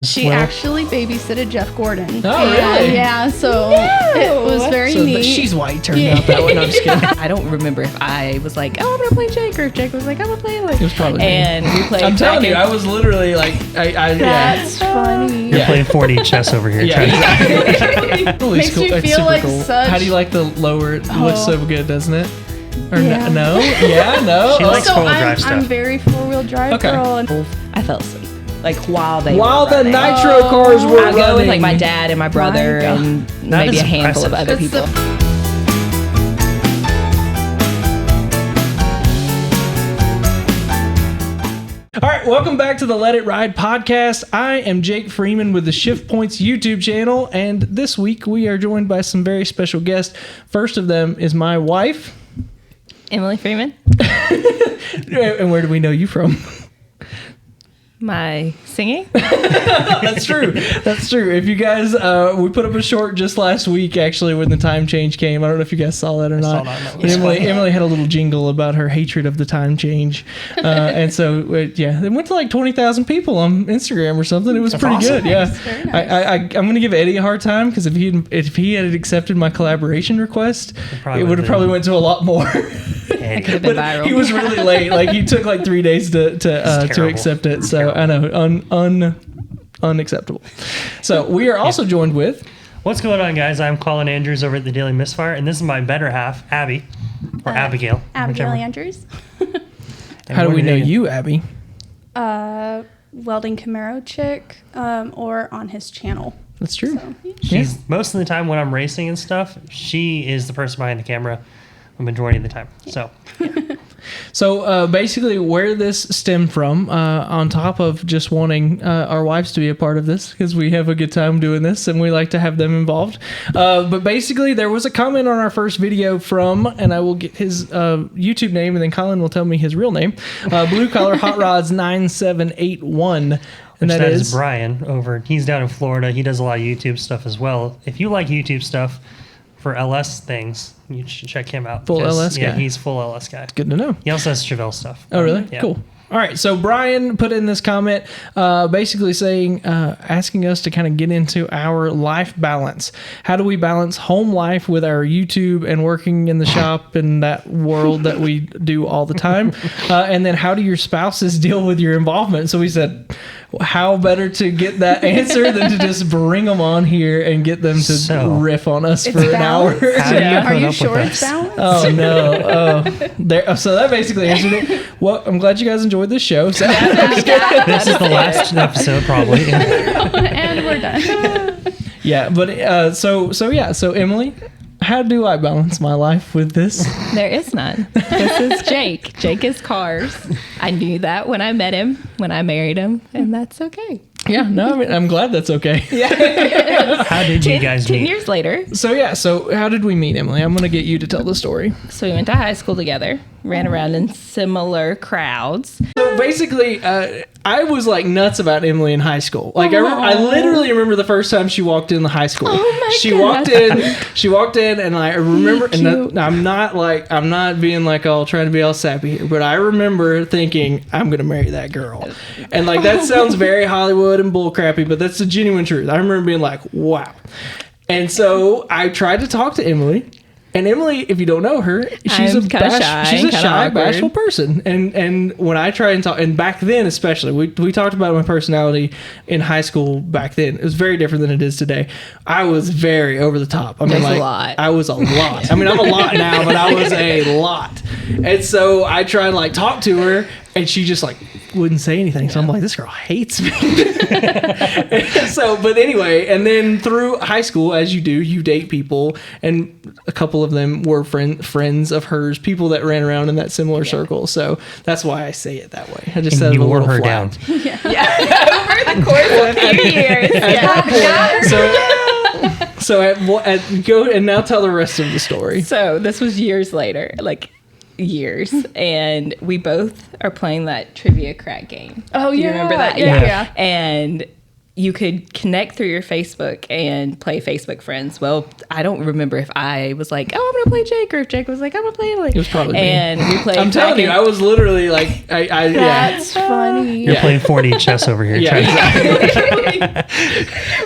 She actually babysitted Jeff Gordon. Oh, really? Yeah, so it was very neat. She's white, turned out that way. No, I'm just kidding. I don't remember if I was like, oh, I'm going to play Jake, or if Jake was like, I'm going to play Emily. It was probably and me. we played. I'm telling you, I was literally like, That's funny. You're playing 4D chess over here. Yeah, exactly. Makes you It's feel super like cool. such... How do you like the lower? It looks so good, doesn't it? Or Yeah. no? Yeah, no. She likes So four-wheel drive I'm stuff. very four-wheel drive Okay. girl. And I fell asleep. Like while they While were the running. nitro cars were I go with like my running. dad and my brother God. and That maybe is a handful of impressive. other people. All right, welcome back to the Let It Ride podcast. I am Jake Freeman with the Shift Points YouTube channel, and this week we are joined by some very special guests. First of them is my wife. Emily Freeman, And where do we know you from? my singing. That's true. That's true. If you guys, we put up a short just last week, actually, when the time change came. I don't know if you guys saw that or not. Emily had a little jingle about her hatred of the time change, and so it went to like 20,000 people on Instagram or something. It was pretty awesome. good. Yeah, Very nice. I'm gonna give Eddie a hard time because if he had accepted my collaboration request, probably it would have would've probably been- went to a lot more. I could have been But viral. he was really late. Like he took like 3 days to terrible. accept it. So I know unacceptable. So we are also joined with. What's going on, guys? I'm Colin Andrews over at the Daily Misfire, and this is my better half, Abby, or Abigail. Abigail whichever. Andrews. How do we know you, Abby? Welding Camaro chick, or on his channel. That's true. So, yeah. She's most of the time when I'm racing and stuff, she is the person behind the camera the majority of the time. So So basically, where this stemmed from, on top of just wanting our wives to be a part of this, because we have a good time doing this and we like to have them involved. But basically, there was a comment on our first video from, and I will get his YouTube name, and then Colin will tell me his real name, Blue Collar Hot Rods 9781. And that is Brian over. He's down in Florida. He does a lot of YouTube stuff as well. If you like YouTube stuff for LS things, you should check him out. Full LS Yeah, guy. he's full LS guy. Good to know. He also has Chevelle stuff. Oh, really? Yeah. Cool. All right. So Brian put in this comment basically saying, asking us to kind of get into our life balance. How do we balance home life with our YouTube and working in the shop and that world that we do all the time? And then how do your spouses deal with your involvement? So we said, how better to get that answer than to just bring them on here and get them to riff on us for an hour? How do you Are put you up sure with it's this? balanced? Oh no! So that basically answered it. Well, I'm glad you guys enjoyed this show. So This is the last episode, probably. And we're done. yeah, but so Emily, how do I balance my life with this? There is none. This is Jake. Jake is cars. I knew that when I met him, when I married him, and that's okay. Yeah, no, I mean, I'm glad that's okay. How did you guys 10 meet? years later, So how did we meet, Emily? I'm gonna get you to tell the story. so we went to high school together, ran around in similar crowds. So basically, I was like nuts about Emily in high school. Like I literally remember the first time she walked in the high school. Oh my she goodness. She walked in, and I remember. Cute. And I'm not being like all trying to be all sappy here, but I remember thinking I'm gonna marry that girl, and like that sounds very Hollywood and bullcrappy, but that's the genuine truth. I remember being like, wow. And so I tried to talk to Emily. And Emily, if you don't know her, she's I'm kinda shy she's a and kinda shy, awkward. bashful person. And when I try and talk, and back then especially, we talked about my personality in high school back then. It was very different than it is today. I was very over the top. I mean, That's a like, lot. I was a lot. I mean, I'm a lot now, but I was a lot. And so I tried to like talk to her, and she just like wouldn't say anything. So I'm like, this girl hates me. So, but anyway, and then through high school, as you do, you date people, and a couple of them were friends of hers, people that ran around in that similar circle. So that's why I say it that way. I just said And it you a wore little her flat. down. Over the course of a few years. Go and now tell the rest of the story. So this was years later, like years, and we both are playing that trivia crack game. Oh, Do you yeah. remember that? Yeah. And you could connect through your Facebook and play Facebook friends. Well, I don't remember if I was like, oh, I'm going to play Jake, or if Jake was like, I'm going to play Emily. It was probably me. And we played. I'm telling you, I was literally like, That's funny. You're playing 4D chess over here. Yeah, Trying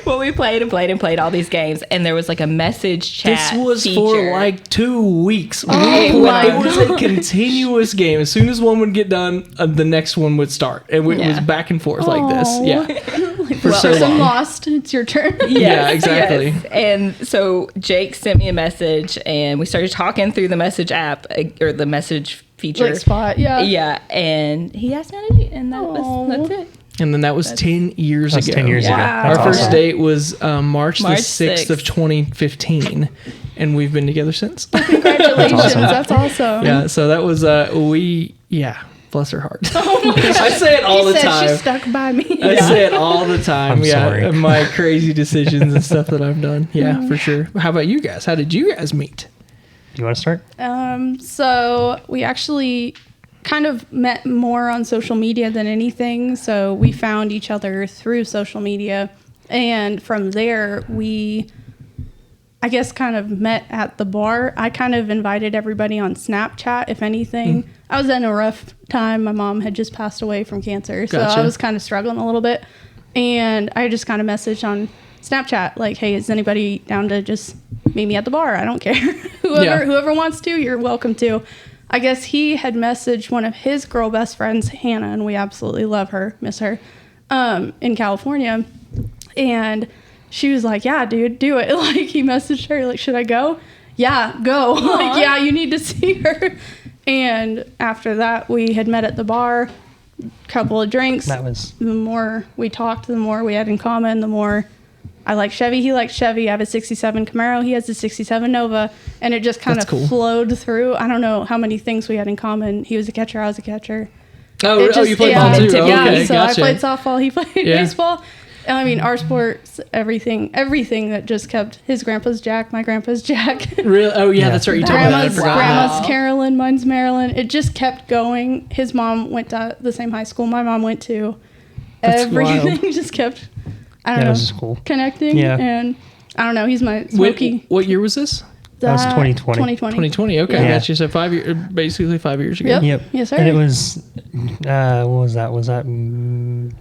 Well, we played and played and played all these games, and there was like a message chat. This was feature. for like 2 weeks. Oh my It was a continuous game. As soon as one would get done, the next one would start. And it was back and forth like this. Aw. Yeah. For so Person long. lost. It's your turn. Yeah, exactly. Yes. And so Jake sent me a message, and we started talking through the message app or the message feature. Like spot. Yeah. Yeah, and he asked me how to date, and that's it. And then that was 10 years That's ago. 10 years ago. Wow. Our That's first awesome. date was March the March 6th of 2015. And we've been together since. Congratulations. That's awesome. Yeah, so that was, bless her heart. I say it all He the said time. she stuck by me. I say it all the time. I'm sorry. My crazy decisions and stuff that I've done. Yeah, for sure. How about you guys? How did you guys meet? Do you want to start? So we actually kind of met more on social media than anything. So we found each other through social media. And from there, we, I guess, kind of met at the bar. I kind of invited everybody on Snapchat, if anything. I was in a rough time. My mom had just passed away from cancer. So Gotcha. I was kind of struggling a little bit. And I just kind of messaged on Snapchat, like, hey, is anybody down to just meet me at the bar? I don't care. Whoever wants to, you're welcome to. I guess he had messaged one of his girl best friends, Hannah, and we absolutely love her, miss her, in California. And she was like, yeah, dude, do it. Like, he messaged her, like, should I go? Yeah, go. Like, yeah, you need to see her. And after that, we had met at the bar, couple of drinks. That was The more we talked, the more we had in common, the more I like Chevy, he likes Chevy. I have a 67 Camaro, he has a 67 Nova, and it just kind That's of cool. flowed through. I don't know how many things we had in common. He was a catcher, I was a catcher. Oh, It just- you played yeah, ball too? Yeah, Okay, so gotcha. I played softball, he played Yeah. baseball. And I mean, our sports, everything that just kept, his grandpa's Jack, my grandpa's Jack. Really? Oh, yeah, Yeah. that's right. You told me that. I Grandma's, forgot. grandma's Carolyn, mine's Marilyn. It just kept going. His mom went to the same high school my mom went to. That's Everything wild. just kept, I don't Yeah, it know, was just cool. connecting. Yeah. And I don't know, he's my Smokey. What year was this? That was 2020. 2020. Okay, Yeah. that's just a 5 year, basically 5 years ago. Yep. Yep. Yes, sir. And it was, what was that?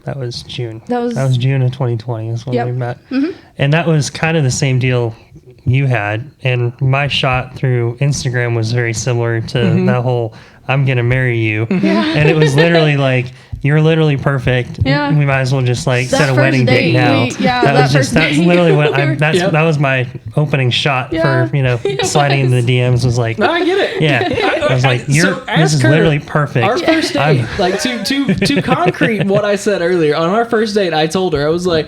That was June. That was- June of 2020 is when Yep. we met. And that was kind of the same deal you had. And my shot through Instagram was very similar to that whole, I'm going to marry you. And it was literally like, you're literally perfect. Yeah. We might as well just like That set a first wedding date date, now. that first That's date. literally what Yep. that was my opening shot Yeah. for, sliding into the DMs was like, No, I get it. yeah. I was like, So this ask is her, literally perfect. Our first date, like to concrete what I said earlier. On our first date, I told her, I was like,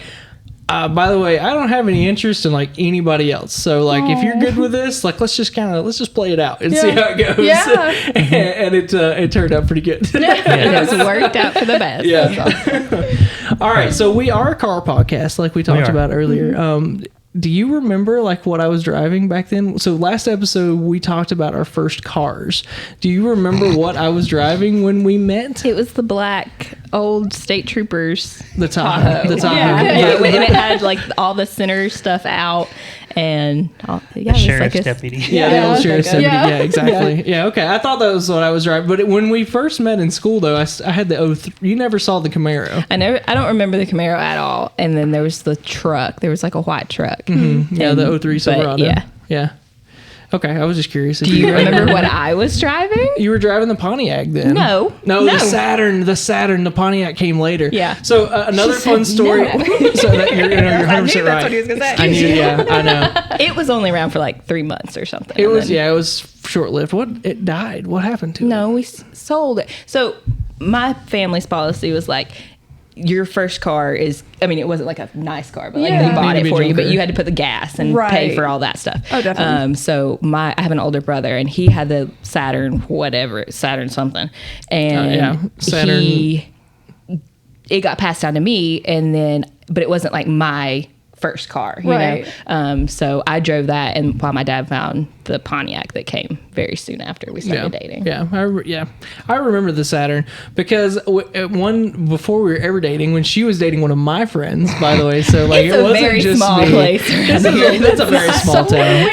by the way, I don't have any interest in like anybody else. So like, if you're good with this, like, let's just play it out and see how it goes. Yeah. and it turned out pretty good. It was worked out for the best. Yeah. All right. So we are a car podcast, like we talked are. about earlier. Do you remember like what I was driving back then? So last episode we talked about our first cars. Do you remember what I was driving when we met? It was the black old state troopers. The Tahoe. The Tahoe. Yeah, The- and it had like all the center stuff out, and it was Sheriff's like deputy. Yeah, the old sheriff's okay. deputy. Yeah. Yeah, exactly. Yeah, okay. I thought that was what I was driving. But when we first met in school, though, I had the 03. You never saw the Camaro. I don't remember the Camaro at all. And then there was the truck. There was like a white truck. Yeah, the 03 But, Silverado. yeah. Yeah. Okay, I was just curious. If Do you remember what I was driving? You were driving the Pontiac then? No. The Saturn. The Pontiac came later. Yeah. So another fun story. So that you're 100% I knew right. that's what he was gonna say. I knew. Yeah, I know. It was only around for like 3 months or something. It and was. then- Yeah, it was short lived. It died. What happened to it? No, we sold it. So my family's policy was like, your first car is, I mean, it wasn't like a nice car, but like Yeah. they bought Need to it be for you, but junker. you had to put the gas and Right. pay for all that stuff. Oh, definitely. So I have an older brother, and he had the Saturn, Saturn something, and yeah. Saturn. it got passed down to me, and then, but it wasn't like my first car, you Right. know. So I drove that, and while my dad found the Pontiac that came very soon after we started dating. Yeah, I remember the Saturn because before we were ever dating, when she was dating one of my friends, by the way. So like It's it a wasn't very just small me. place. That's a very small town.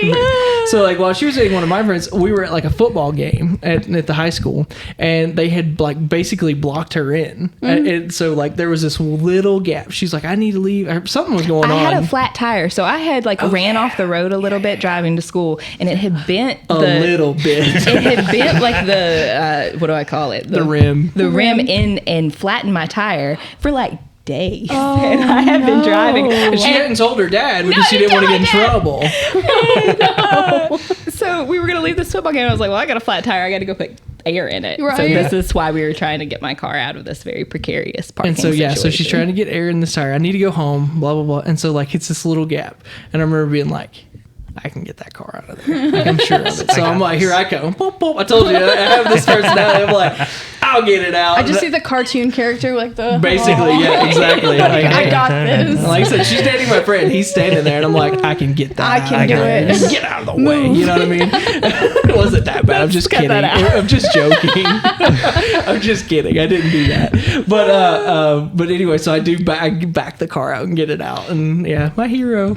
So like while she was dating one of my friends, we were at like a football game at the high school, and they had like basically blocked her in, and so like there was this little gap. She's like, I need to leave. Something was going on. I had a flat tire, so I had like ran off the road a little bit driving to school, and it had bent a little bit. It had bent like the what do I call it? The rim. The rim in and flattened my tire for like days. And I have been driving. And she hadn't told her dad because she didn't want to get in trouble. So we were gonna leave this football game. I was like, well, I got a flat tire. I got to go put air in it. Right. So this is why we were trying to get my car out of this very precarious parking And so situation. so she's trying to get air in this tire. I need to go home. Blah blah blah. And so like it's this little gap, and I remember being like, I can get that car out of there. Like, I'm sure of it. So I'm like, here I come. Boop, boop. I told you, I have this personality. I'm like, I'll get it out. I just see the cartoon character like the basically, yeah, exactly. Like, I got this. like I said, she's dating my friend. He's standing there, and I'm like, I can get that. I can do it. Just get out of the way. You know what I mean? It wasn't that bad. I'm just kidding. I'm just joking. I'm just kidding. I didn't do that. But anyway, so I do back the car out and get it out, and yeah, my hero.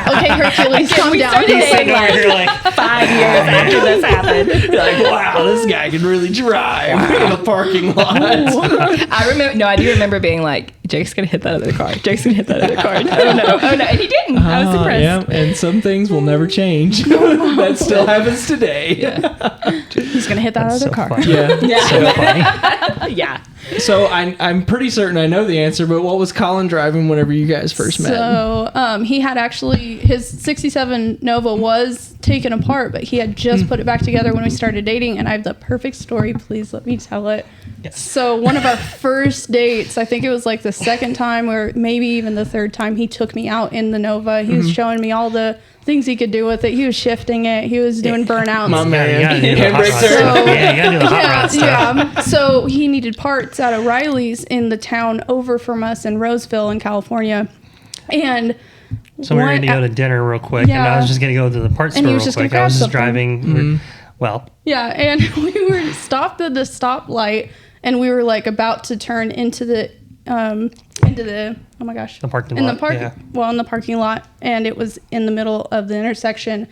Okay, Hercules, calm down. Sitting Over here like 5 years after this happened. You're like, wow, this guy can really drive in a parking lot. I do remember being like, Jake's gonna hit that other car. Jake's gonna hit that other car. Oh no, and he didn't. I was impressed. Yeah, and some things will never change. That still happens today. He's gonna hit that That's other so car. funny. Yeah. So funny. Yeah. So I'm pretty certain I know the answer, but what was Colin driving whenever you guys first met? So he had actually, his 67 Nova was taken apart, but he had just put it back together when we started dating, and I have the perfect story. Please let me tell it. Yes. So one of our first dates, I think it was like the second time or maybe even the third time, he took me out in the Nova. He was showing me all the things he could do with it. He was shifting it. He was doing burnouts. My man. You gotta do the hot Handbrake rod turn. stuff. Yeah, you gotta do the hot rod stuff. Yeah. So he needed parts out of Riley's in the town over from us in Roseville in California. And So we were going to go to dinner real quick, and I Yeah. was just going to go to the parts And store he real was just gonna quick. I was grab just driving. Well, yeah, and we were stopped at the stoplight, and we were like about to turn into the oh my gosh, the parking in lot. the park, Yeah. well, in the parking lot, and it was in the middle of the intersection,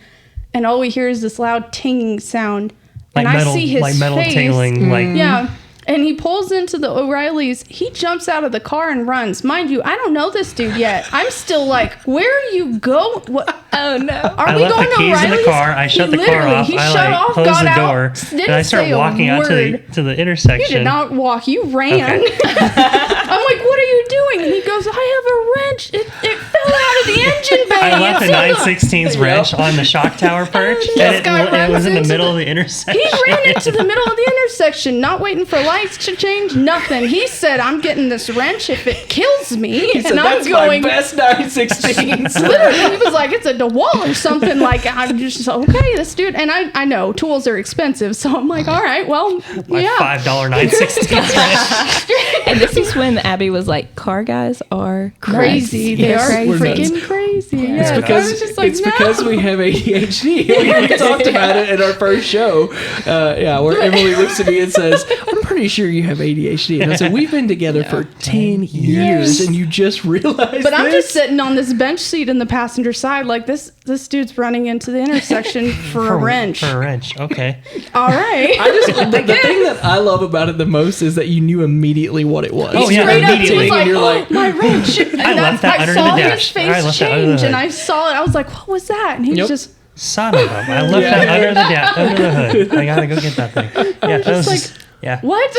and all we hear is this loud tinging sound, Like and metal, I see his like metal face. tingling. Like Yeah. And he pulls into the O'Reilly's. He jumps out of the car and runs. Mind you, I don't know this dude yet. I'm still like, where are you going? What? Oh no. Are I we left going the to keys in O'Reilly's? the car. I shut the car Literally, off. He I shut like off, closed got the out, door, didn't and I start say a walking out word. to the intersection. You did not walk. You ran. Okay. I'm like, what are you doing? And he goes, I have a wrench. It fell out of the engine bay. I left a It's- 9/16 wrench on the shock tower perch, This and guy it was runs in the into middle the- of the intersection. He ran into the middle of the intersection, not waiting for lights to change, nothing. He said, I'm getting this wrench if it kills me. He said, and I'm that's going, my best 916s. literally, he was like, it's a DeWalt or something. Like, I'm just, okay, this dude. And I know tools are expensive. So I'm like, all right, well, My yeah. $5 9/16 wrench. And this is when Abby was like, car guys are Crazy. They Yes, are we're freaking nuts. crazy. It's Yes. I because was just like, it's no. because we have ADHD. We talked about it in our first show. Where Emily looks at me and says, "I'm pretty sure you have ADHD." And I said, "We've been together for 10 years, and you just realized." But I'm this? just sitting on this bench seat in the passenger side, like this dude's running into the intersection for a wrench. For a wrench. Okay. All right. I just the thing that I love about it the most is that you knew immediately what it was. Oh, yeah, Straight up, he immediately. was like, And you're like, my wrench. And I left that under saw the his dash. face I left that under the change, and hood. I saw it. I was like, what was that? And he Yep. was just, Son of a. I left Yeah. that under the hood. I gotta go get that thing. Yeah, that was just just, yeah. what?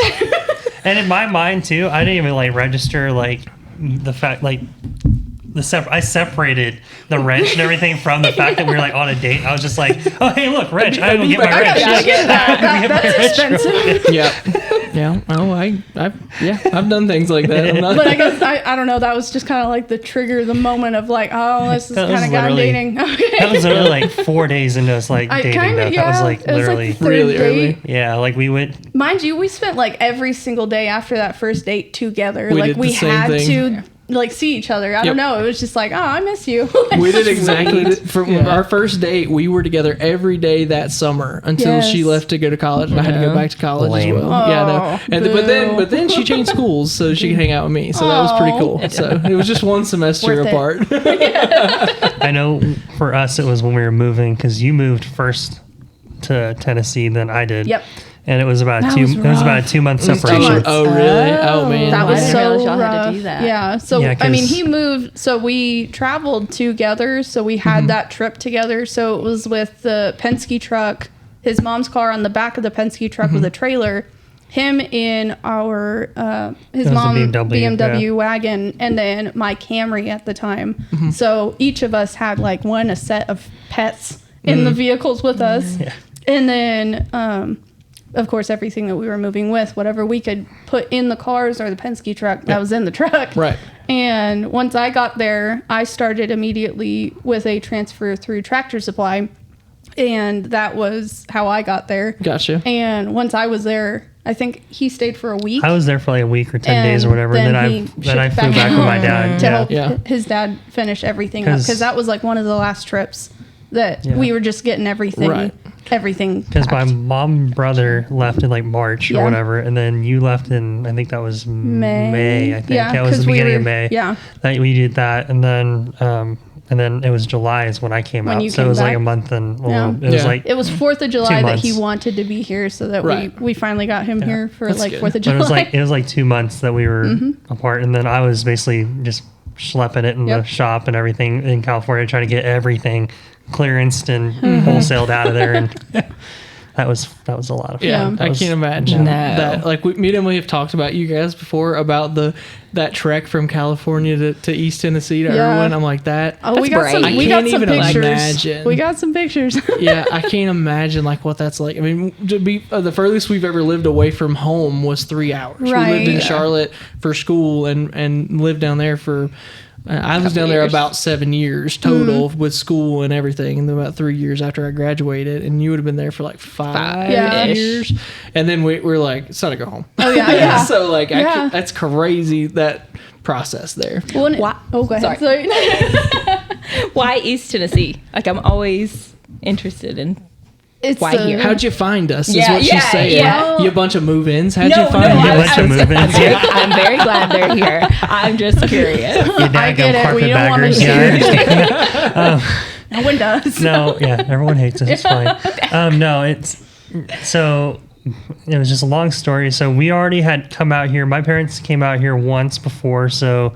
And in my mind too, I didn't even like register like the fact like I separated the wrench and everything from the fact that we were like on a date. I was just like, oh hey look, wrench. I gotta go get my I wrench. gotta get that. That's expensive. yeah. Oh, I've done things like that. I'm not, But I guess, I don't know, that was just kind of like the trigger, the moment of like, oh, this is That was kind of guy I'm literally- dating. Okay. That was literally like 4 days into us like I dating. kinda, That was like it was literally. like the third Really early. date. Yeah, like we went. Mind you, we spent like every single day after that first date together. We like did the we same had thing. to like see each other. I don't know. It was just like, oh, I miss you. We did exactly from our first date. We were together every day that summer until she left to go to college, and I had to go back to college Lame. as well. Oh, But then she changed schools so she could hang out with me. So that was pretty cool. So it was just one semester Worth it. apart. I know for us it was when we were moving because you moved first to Tennessee than I did. Yep. And it was about That two. was It was about a rough. 2 month 2 separation. months. Oh really? Oh man. That I was didn't so realize y'all rough. had to do that. Yeah. So Yeah, I mean, 'cause- he moved. So we traveled together. So we had that trip together. So it was with the Penske truck, his mom's car on the back of the Penske truck with a trailer, him in our his It was a mom BMW, wagon, and then my Camry at the time. So each of us had like a set of pets in the vehicles with us, Yeah. and then. Of course, everything that we were moving with, whatever we could put in the cars or the Penske truck, that was in the truck. Right. And once I got there, I started immediately with a transfer through Tractor Supply. And that was how I got there. Gotcha. And once I was there, I think he stayed for a week. I was there for like a week or 10 days or And whatever, and then then he I shipped flew back with my dad. to Yeah. help Yeah. his dad finish everything up. 'Cause- Because that was like one of the last trips that Yeah. we were just getting everything. Right. Everything. Because my packed. mom and brother left in like March Yeah. or whatever, and then you left in I think that was May. I think Yeah, that was 'cause the we beginning were- of May. yeah. that we did that, and then it was July is when I came When out. you So it came was like back. a month and Yeah. it was Yeah. like It was 4th of July that he months. wanted to be here, so that Right. we finally got him here for That's like good. 4th of but July. it was like 2 months that we were apart, and then I was basically just schlepping it in the Yep. shop and everything in California, trying to get everything clearanced and wholesaled out of there, and that was a lot of fun. Yeah, That I was- can't imagine No. that. Like me and Emily have talked about you guys before about that trek from California to East Tennessee to Yeah. Irwin. I'm like that. Oh, we That's got some. brave. We I got can't some even pictures. imagine. We got some pictures. Yeah, I can't imagine like what that's like. I mean, to be the furthest we've ever lived away from home was 3 hours. We lived in Right. Charlotte for school and lived down there for. I was down there years. about 7 years total with school and everything, and then about 3 years after I graduated, and you would have been there for like 5 Yeah. years, and then we're like, it's time to go home. Oh yeah, yeah. So like, Yeah. that's crazy that process there. Well, and Why- oh, go ahead. Sorry. Sorry. Why East Tennessee? Like, I'm always interested in. It's Why here? How'd you find us? Is Yeah, what she's yeah, saying. yeah. You a bunch of move-ins. How'd No, you find no, us? Yeah, bunch of movements, yeah. I'm very glad they're here. I'm just curious. Your I get it. We don't want to carpetbaggers. Yeah, I understand. No one does. No, yeah, everyone hates it. It's fine. No, it's so it was just a long story. So we already had come out here. My parents came out here once before. So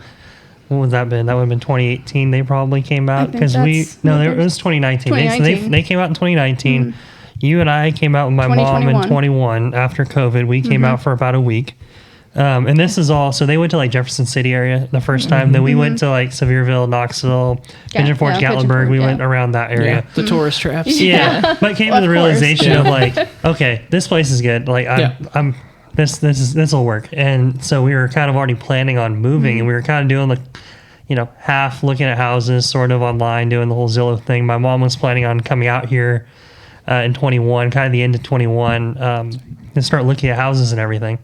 what would that have been? That would have been 2018. They probably came out think because it that's- was 2019. 2019. They came out in 2019. You and I came out with my mom in 21 after COVID. We came out for about a week. And this is all, so they went to like Jefferson City area the first time. Then we went to like Sevierville, Knoxville, Pigeon Forge, yeah, Pigeon Gatlinburg. Forge, We yeah. went around that area. Yeah, the tourist traps. Yeah, but came to Of the course. realization Yeah. of like, okay, this place is good. Like, I'm this will work. And so we were kind of already planning on moving, and we were kind of doing the, half looking at houses, sort of online, doing the whole Zillow thing. My mom was planning on coming out here in 21, kind of the end of 21, to start looking at houses and everything.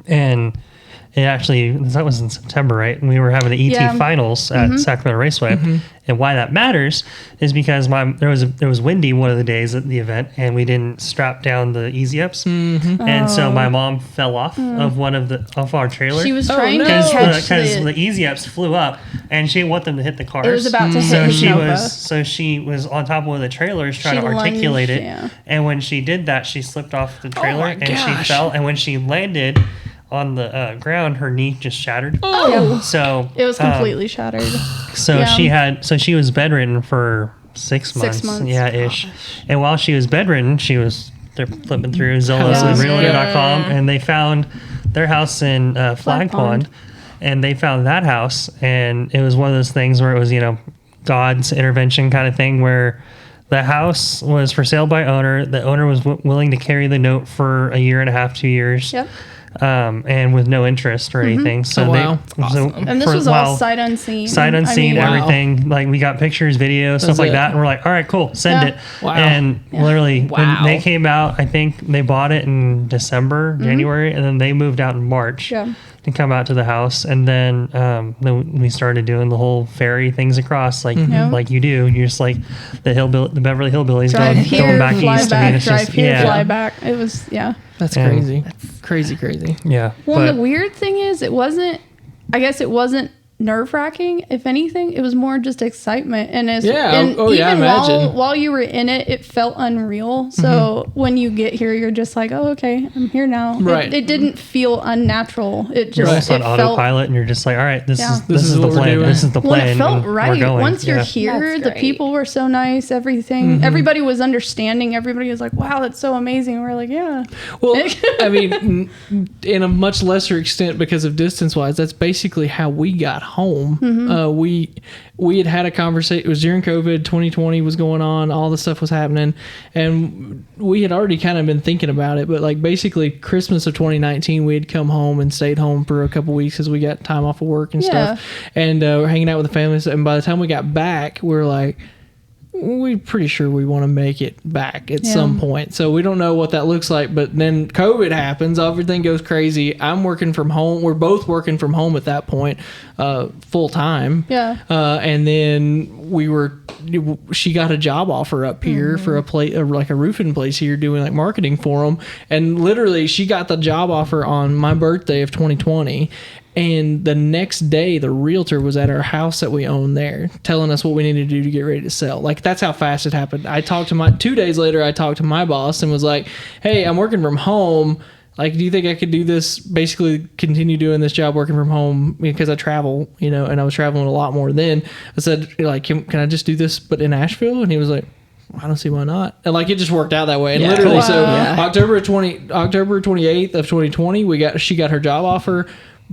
And it actually, that was in September, right? And we were having the ET Yeah. finals at Sacramento Raceway. And why that matters is because there was windy one of the days at the event, and we didn't strap down the easy ups. And so my mom fell off of one of our trailers. She was trying no. to catch Because the. the easy ups flew up, and she didn't want them to hit the cars. It was about to hit So his she Nova. she was on top of one of the trailers trying She to articulate lunged, it. yeah. And when she did that, she slipped off the trailer my and gosh. she fell. And when she landed on the ground, her knee just shattered. Oh. So It was completely shattered. So Yeah. she was bedridden for 6 months. 6 months. Yeah, ish. And while she was bedridden, they're flipping through Zillow Houses. and Realtor.com, and they found their house in Flag Pond, and they found that house, and it was one of those things where it was, God's intervention kind of thing, where the house was for sale by owner. The owner was willing to carry the note for a year and a half, 2 years. Yep. And with no interest or anything. So Oh, wow. And this was all sight unseen. sight I unseen, mean, Wow. everything. Like we got pictures, videos, stuff That's like it. that, and we're like, all right, cool, send Yeah. it. Wow. And literally, when Wow. they came out, I think they bought it in December, January, and then they moved out in March. Yeah. to come out to the house, and then we started doing the whole ferry things across, like like you do. You're just like the Beverly Hillbillies going back fly east. back, I mean, it's drive just here, fly back. It was That's crazy. Crazy. Yeah. Well, the weird thing is, it wasn't nerve-wracking. If anything, it was more just excitement. And I imagine while you were in it, it felt unreal. So when you get here, you're just like, oh, okay, I'm here now. Right. It didn't feel unnatural. It just you're almost on felt, autopilot, and you're just like, all right, this is the what we're plan. doing. This is the plan. Well, it felt and right. we're going. Once you're here, the people were so nice. Everything, everybody was understanding. Everybody was like, wow, that's so amazing. We're like, yeah. Well, I mean, in a much lesser extent because of distance-wise, that's basically how we got home. We had a conversation. It was during COVID. 2020 was going on. All the stuff was happening, and we had already kind of been thinking about it. But like basically, Christmas of 2019, we had come home and stayed home for a couple weeks because we got time off of work and stuff, and we're hanging out with the families. And by the time we got back, we were like, we're pretty sure we want to make it back at some point. So we don't know what that looks like. But then COVID happens. Everything goes crazy. I'm working from home. We're both working from home at that point, full time. Yeah. And then she got a job offer up here for like a roofing place here doing like marketing for them. And literally she got the job offer on my birthday of 2020. And the next day, the realtor was at our house that we own there, telling us what we needed to do to get ready to sell. Like, that's how fast it happened. 2 days later, I talked to my boss and was like, hey, I'm working from home. Like, do you think I could do this, basically continue doing this job working from home because I travel, and I was traveling a lot more then. I said, like, can I just do this, but in Asheville? And he was like, I don't see why not. And like, it just worked out that way. And literally, October 28th of 2020, she got her job offer.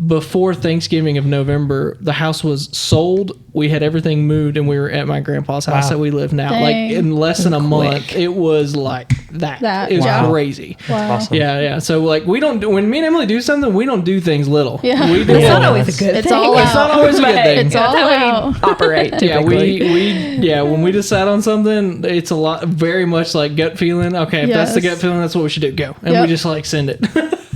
Before Thanksgiving of November, the house was sold. We had everything moved, and we were at my grandpa's house that we live now. Dang. Like in less than a month, it was like that. It was crazy. Wow. Awesome. Yeah. So like, we don't do, when me and Emily do something, we don't do things little. Yeah. We do It's not all- always a good It's thing. all It's not always a good thing. It's all out. Operate typically. When we decide on something, it's a lot, very much like gut feeling. Okay, if that's the Yes. gut feeling, that's what we should do. Go. And we just like send it.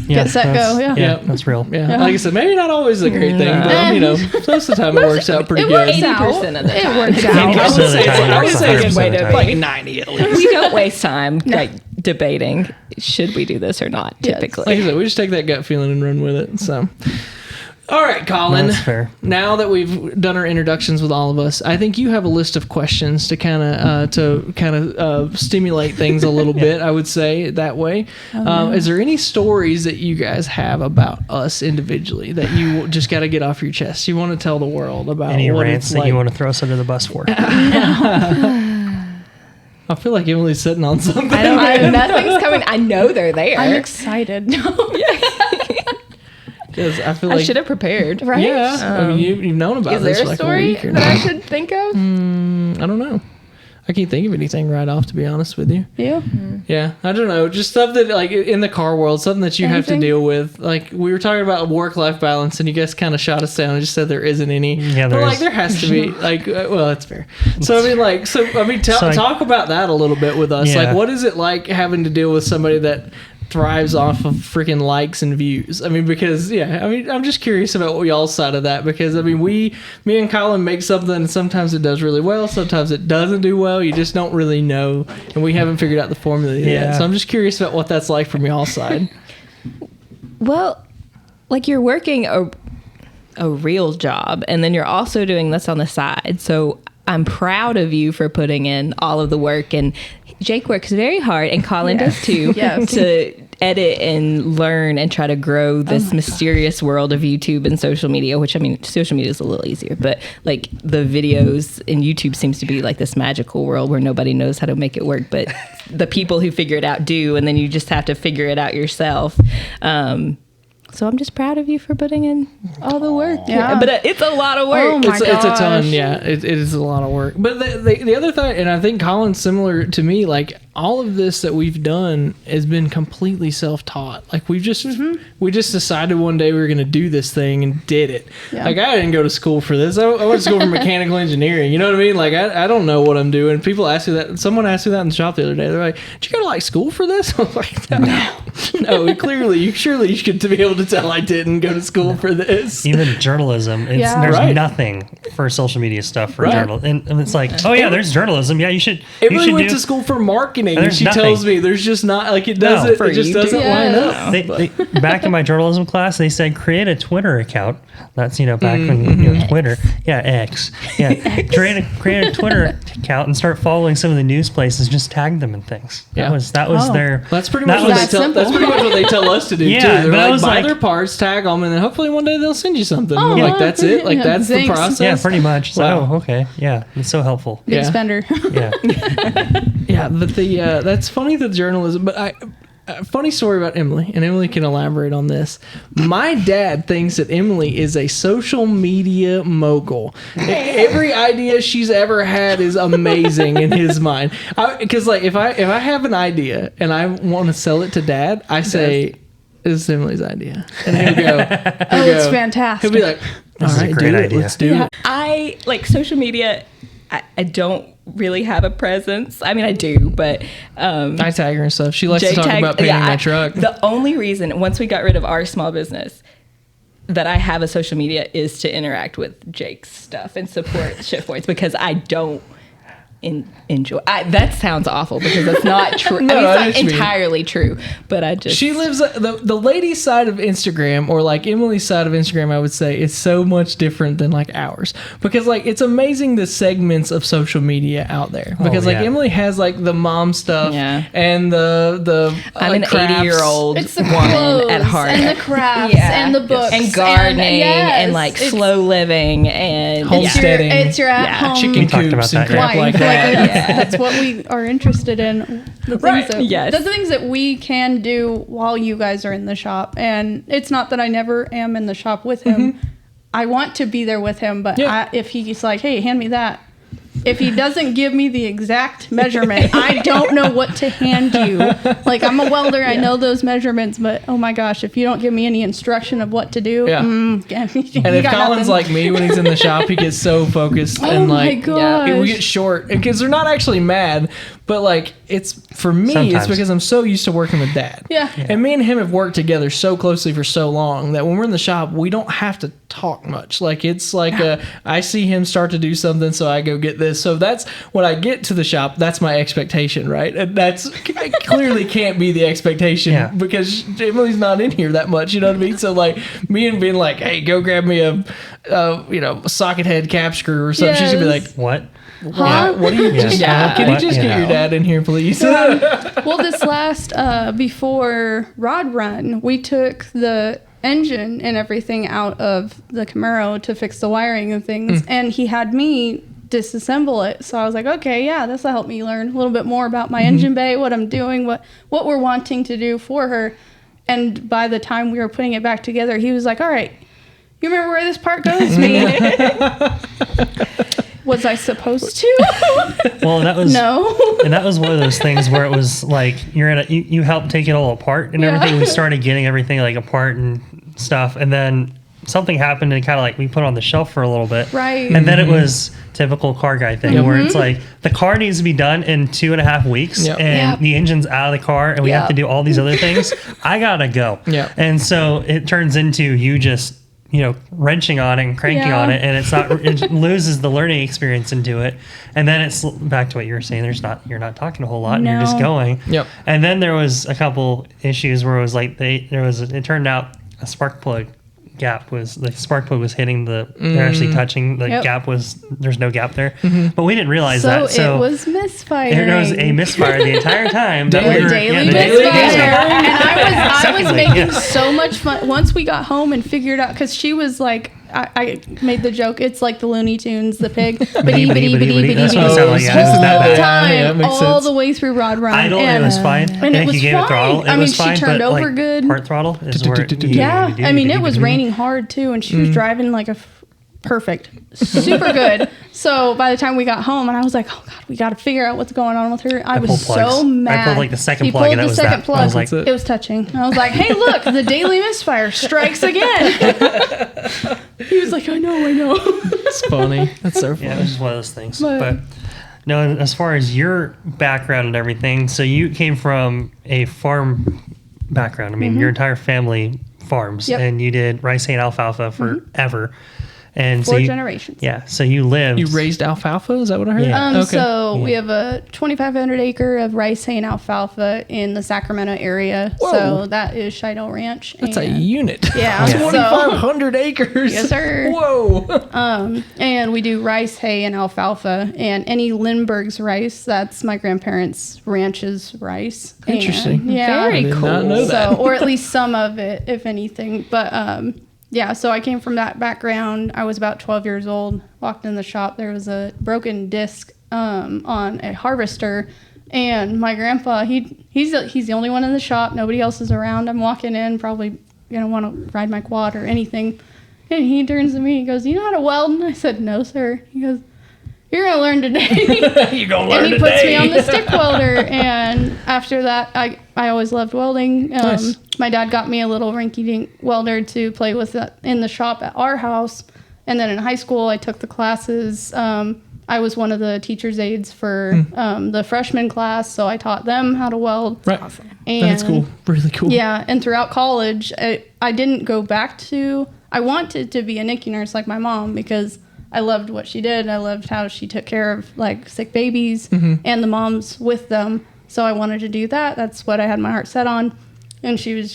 Get set, go. Yeah, Yeah. that's real. Yeah. Like I said, maybe not always a great thing, but most of the time it works out pretty It good. works out. 80% of the It time. works I out. would say it's I would say it's a good way to, like 90 at least. We don't waste time like debating should we do this or not. Yes. Typically, Like I said, we just take that gut feeling and run with it. So, all right, Colin. That's fair. Now that we've done our introductions with all of us, I think you have a list of questions to kind of stimulate things a little bit. I would say that way. Is there any stories that you guys have about us individually that you just got to get off your chest? You want to tell the world about Any what rants it's that like? you want to throw us under the bus for? I feel like Emily's sitting on something. nothing's coming. I know they're there. I'm excited. Because I feel I like should have prepared. Right? Yeah, I mean, you've known about Is this there for a like story a week or that I now. should think of? I don't know. I can't think of anything right off, to be honest with you. You? Yeah, I don't know. Just stuff that, like, in the car world, something that you have to Anything? deal with. Like, we were talking about work-life balance, and you guys kind of shot us down and just said there isn't any. Yeah, but, there like, is. there has to be. Like, well, that's fair. So, I mean, talk about that a little bit with us. Yeah. Like, what is it like having to deal with somebody that thrives off of freaking likes and views? I mean, because I'm just curious about what y'all's side of that, because I mean, me and Colin make something, and sometimes it does really well, sometimes it doesn't do well. You just don't really know, and we haven't figured out the formula yet. Yeah. So I'm just curious about what that's like from y'all's side. Well, like you're working a real job, and then you're also doing this on the side. So I'm proud of you for putting in all of the work, and Jake works very hard, and Colin does too, Yes. to edit and learn and try to grow this mysterious world of YouTube and social media, which, I mean, social media is a little easier, but like the videos in YouTube seems to be like this magical world where nobody knows how to make it work, but the people who figure it out do, and then you just have to figure it out yourself. So I'm just proud of you for putting in all the work. Yeah. But it's a lot of work. Oh my It's a ton, gosh. yeah. It is a lot of work. But the other thing, and I think Colin's similar to me, like, all of this that we've done has been completely self-taught. Like we just decided one day we were going to do this thing and did it. Yeah. Like I didn't go to school for this. I went to school for mechanical engineering. You know what I mean? Like I don't know what I'm doing. People ask me that. Someone asked me that in the shop the other day. They're like, "Did you go to like school for this?" I was like, "No, surely you should be able to tell I didn't go to school for this." Even journalism, there's Right. nothing for social media stuff for Right. journal, and it's like, oh yeah, there's journalism. Yeah, you should. Emily went to school for marketing, and There's she nothing. tells me there's just not like it doesn't. For It just YouTube. doesn't line up. They, back in my journalism class, they said create a Twitter account. That's back when Twitter, X, create a Twitter account and start following some of the news places. Just tag them and things. Yeah. That was Oh. their. That's pretty much that what was- they tell. That's pretty much what they tell us to do Yeah, too. They're but I like, was buy like- their parts, tag them, and then hopefully one day they'll send you something. Oh, I'm like wow. that's it. Like Yeah, that's thanks. the process. Yeah, pretty much. So, Wow. okay, yeah, it's so helpful. Big Yeah. spender. Yeah, Yeah, but that's funny, the journalism. But a funny story about Emily, and Emily can elaborate on this. My dad thinks that Emily is a social media mogul. Every idea she's ever had is amazing in his mind. Because like if I have an idea and I want to sell it to Dad, I say, "This is Emily's idea," and he'll go, It's fantastic. He'll be like, "All This is a right, great do it. idea." Let's do it." I like social media. I don't really have a presence. I mean, I do, but I tag her and stuff. She likes to talk JTAG about painting my truck. The only reason, once we got rid of our small business, that I have a social media is to interact with Jake's stuff and support Shift Points, because I don't enjoy. That sounds awful because that's not true. No, I mean, I know what it's you not mean. entirely true, but I just She lives the lady's side of Instagram, or like Emily's side of Instagram, I would say, is so much different than like ours, because like it's amazing the segments of social media out there, because like yeah. Emily has like the mom stuff, Yeah. and the I'm like, an crafts. 80-year-old It's the woman clothes at heart. and the crafts Yeah. and the books and gardening yes, and like it's- slow living and Homesteading. It's your at Yeah. home chicken We talked about coops and that, crap life. like that. That's what we are interested in. The things Right. that, Yes. the things that we can do while you guys are in the shop. And it's not that I never am in the shop with him. I want to be there with him, but Yeah. if he's like, "Hey, hand me that." If he doesn't give me the exact measurement, I don't know what to hand you. Like, I'm a welder, I know those measurements, but oh my gosh, if you don't give me any instruction of what to do, Yeah. you And if got Colin's nothing. like me when he's in the shop, he gets so focused Oh and my like gosh. we get short, because they're not actually mad, but like it's for me, it's Sometimes. because I'm so used to working with Dad. Yeah. And me and him have worked together so closely for so long that when we're in the shop, we don't have to talk much. Like it's like I see him start to do something, so I go get this. So that's when I get to the shop, that's my expectation, right? And that's I clearly can't be the expectation Yeah. because Emily's not in here that much. You know what I mean? So like me and being like, "Hey, go grab me a socket head cap screw or something." She's gonna be like, Yes. what? Huh? "What do you just? Yeah. Can you What? just get Yeah. your dad in here, please?" Well, this last before Rod Run, we took the engine and everything out of the Camaro to fix the wiring and things, and he had me disassemble it. So I was like, okay, yeah, this will help me learn a little bit more about my engine bay, what I'm doing, what we're wanting to do for her. And by the time we were putting it back together, he was like, "All right, you remember where this part goes?" Me. Was I supposed to? Well, that was No. and that was one of those things where it was like you helped take it all apart and Yeah. everything. We started getting everything like apart and stuff, and then something happened and kind of like we put it on the shelf for a little bit, Right. And then it was typical car guy thing where it's like the car needs to be done in 2.5 weeks, Yep. and Yep. the engine's out of the car, and we have Yep. to do all these other things. I gotta go, Yep. And so it turns into you just wrenching on it and cranking Yeah. on it, and it loses the learning experience into it. And then it's back to what you were saying. You're not talking a whole lot, and you're just No. going. Yep. And then there was a couple issues where it was like it turned out a spark plug gap the spark plug was hitting they're actually touching the Yep. gap there's no gap there, but we didn't realize So that. So it was misfiring. there was a misfire the entire time. that Daily- we were, daily the daily misfire. misfire. And I was Secondly, making yeah. so much fun. Once we got home and figured out, because she was like, I made the joke, it's like the Looney Tunes, the pig. Bitty, bitty, bitty, bitty, That's what it bitty. sounded like. Yeah, it's that Whole bad. time, Yeah, it makes all sense. the way through Rod Run. Idle, it was fine. And it if was you gave fine. it throttle, it I mean, was she fine. turned but over like good. part throttle is where Yeah, I mean, it was raining hard too, and she was driving like perfect, super good. So by the time we got home, and I was like, oh God, we got to figure out what's going on with her. I was so mad. I pulled like the second He plug, pulled and that the was second that. plug. I was like, it was touching. I was like, hey, look, the daily misfire strikes again. He was like, I know. It's funny. That's so funny. yeah, it was just one of those things. But- But no, as far as your background and everything, so you came from a farm background. I mean, your entire family farms, Yep. and you did rice, hay, and alfalfa forever. And so 4 you, generations. yeah, so you lived. You raised alfalfa? Is that what I heard? Yeah. So we have a 2,500 acre of rice, hay, and alfalfa in the Sacramento area. Whoa. So that is Scheidel Ranch. That's a and- unit. Yeah. so- 2,500 acres. Yes, sir. Whoa. And we do rice, hay, and alfalfa. And any Lindbergh's rice, that's my grandparents' ranch's rice. And, Interesting. yeah. Very I did not cool. know that. So, or at least some of it, if anything. But yeah, so I came from that background. I was about 12 years old. Walked in the shop. There was a broken disc on a harvester, and my grandpa he's the only one in the shop. Nobody else is around. I'm walking in, probably gonna want to ride my quad or anything, and he turns to me. He goes, "You know how to weld?" And I said, "No, sir." He goes, "You're gonna learn today." You're going to learn And he today. puts me on the stick welder, and after that, I always loved welding. Nice. My dad got me a little rinky-dink welder to play with in the shop at our house, and then in high school, I took the classes. I was one of the teacher's aides for the freshman class, so I taught them how to weld. Right. And That's cool. Really cool. yeah, and throughout college, I didn't go back to. I wanted to be a NICU nurse like my mom because I loved what she did. I loved how she took care of like sick babies and the moms with them. So I wanted to do that. That's what I had my heart set on. And she was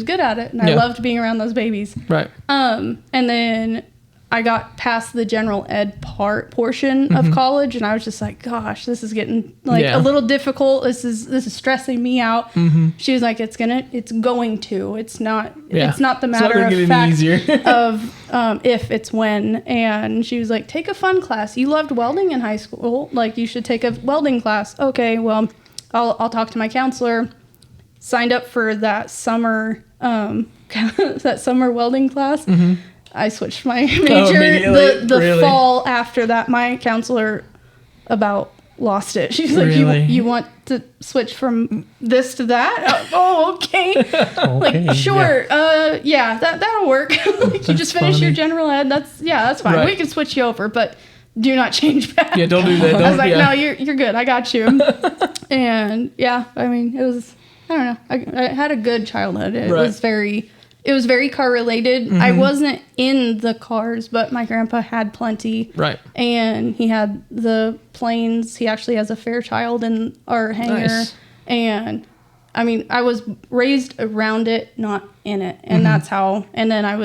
good at it. And I Yeah. loved being around those babies. Right. And then I got past the general ed portion of college, and I was just like, gosh, this is getting like Yeah. a little difficult. This is stressing me out. She was like, it's not the Yeah. matter It's not gonna of get any fact easier. of if, it's when. And she was like, take a fun class. You loved welding in high school. Like, you should take a welding class. Okay, well, I'll talk to my counselor. Signed up for that summer welding class. I switched my major immediately? the Really? fall after that. My counselor about lost it. She's like, Really? you want to switch from this to that? Oh, okay. Okay, Like, sure. Yeah, that'll work. Like, you just finish your funny. general ed. That's fine. Right. We can switch you over, but do not change back. Yeah, don't do that. I was like, yeah. no, you're good. I got you. And yeah, I mean, it was, I don't know. I had a good childhood. It Right. was very car related. I wasn't in the cars, but my grandpa had plenty. Right. And he had the planes. He actually has a Fairchild in our hangar. Nice. And I mean, I was raised around it, not in it. And that's how, and then I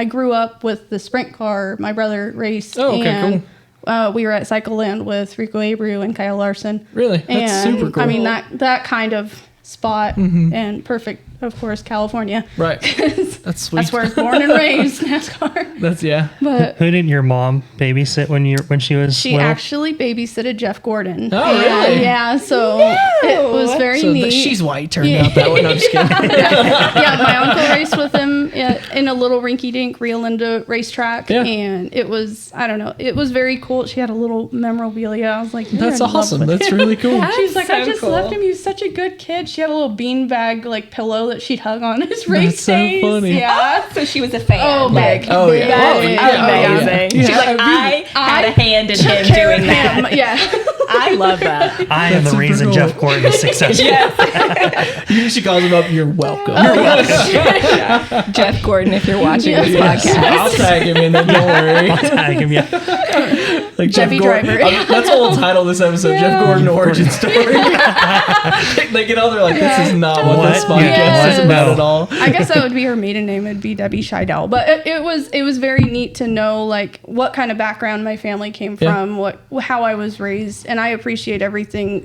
grew up with the sprint car. My brother raced. Oh, okay, and, we were at Cycle Land with Rico Abreu and Kyle Larson. Really? That's And, super cool. I mean, that kind of spot and perfect, of course, California. Right. 'Cause That's sweet. that's where I was born and raised, NASCAR. That's, yeah. But Who did your mom babysit when she was she little? actually babysitted Jeff Gordon. Oh, And, really? yeah, so it was very So neat. she's white turned out that way. No, I'm just kidding. Yeah, my uncle raced with him in a little rinky-dink Rio Linda racetrack, Yeah. and it was, I don't know, it was very cool. She had a little memorabilia. I was like, you're That's in love awesome. with That's him. really cool. She's like, I so just cool. left him. He was such a good kid. She had a little beanbag like pillow that she'd hug on his race That's so days. funny. Yeah. So she was a fan. Oh, big. Oh, yeah. That Oh, is yeah. amazing. Yeah. She's like, I had a hand in him Care of doing that. him. Yeah. I love that. I am That's the super reason cool. Jeff Gordon is successful. She calls him up. You're welcome. Jeff Gordon, if you're watching this Yes. podcast. I'll tag him in there. Don't worry. I'll tag him, yeah. Like Jeff Debbie Gordon. Driver. That's what we'll title this episode. Jeff Gordon origin story. They get on there like, this is not what this What? podcast Yes. is about at all. I guess that would be her maiden name. It'd be Debbie Scheidel. But it was very neat to know like what kind of background my family came Yeah. from, how I was raised, and I appreciate everything.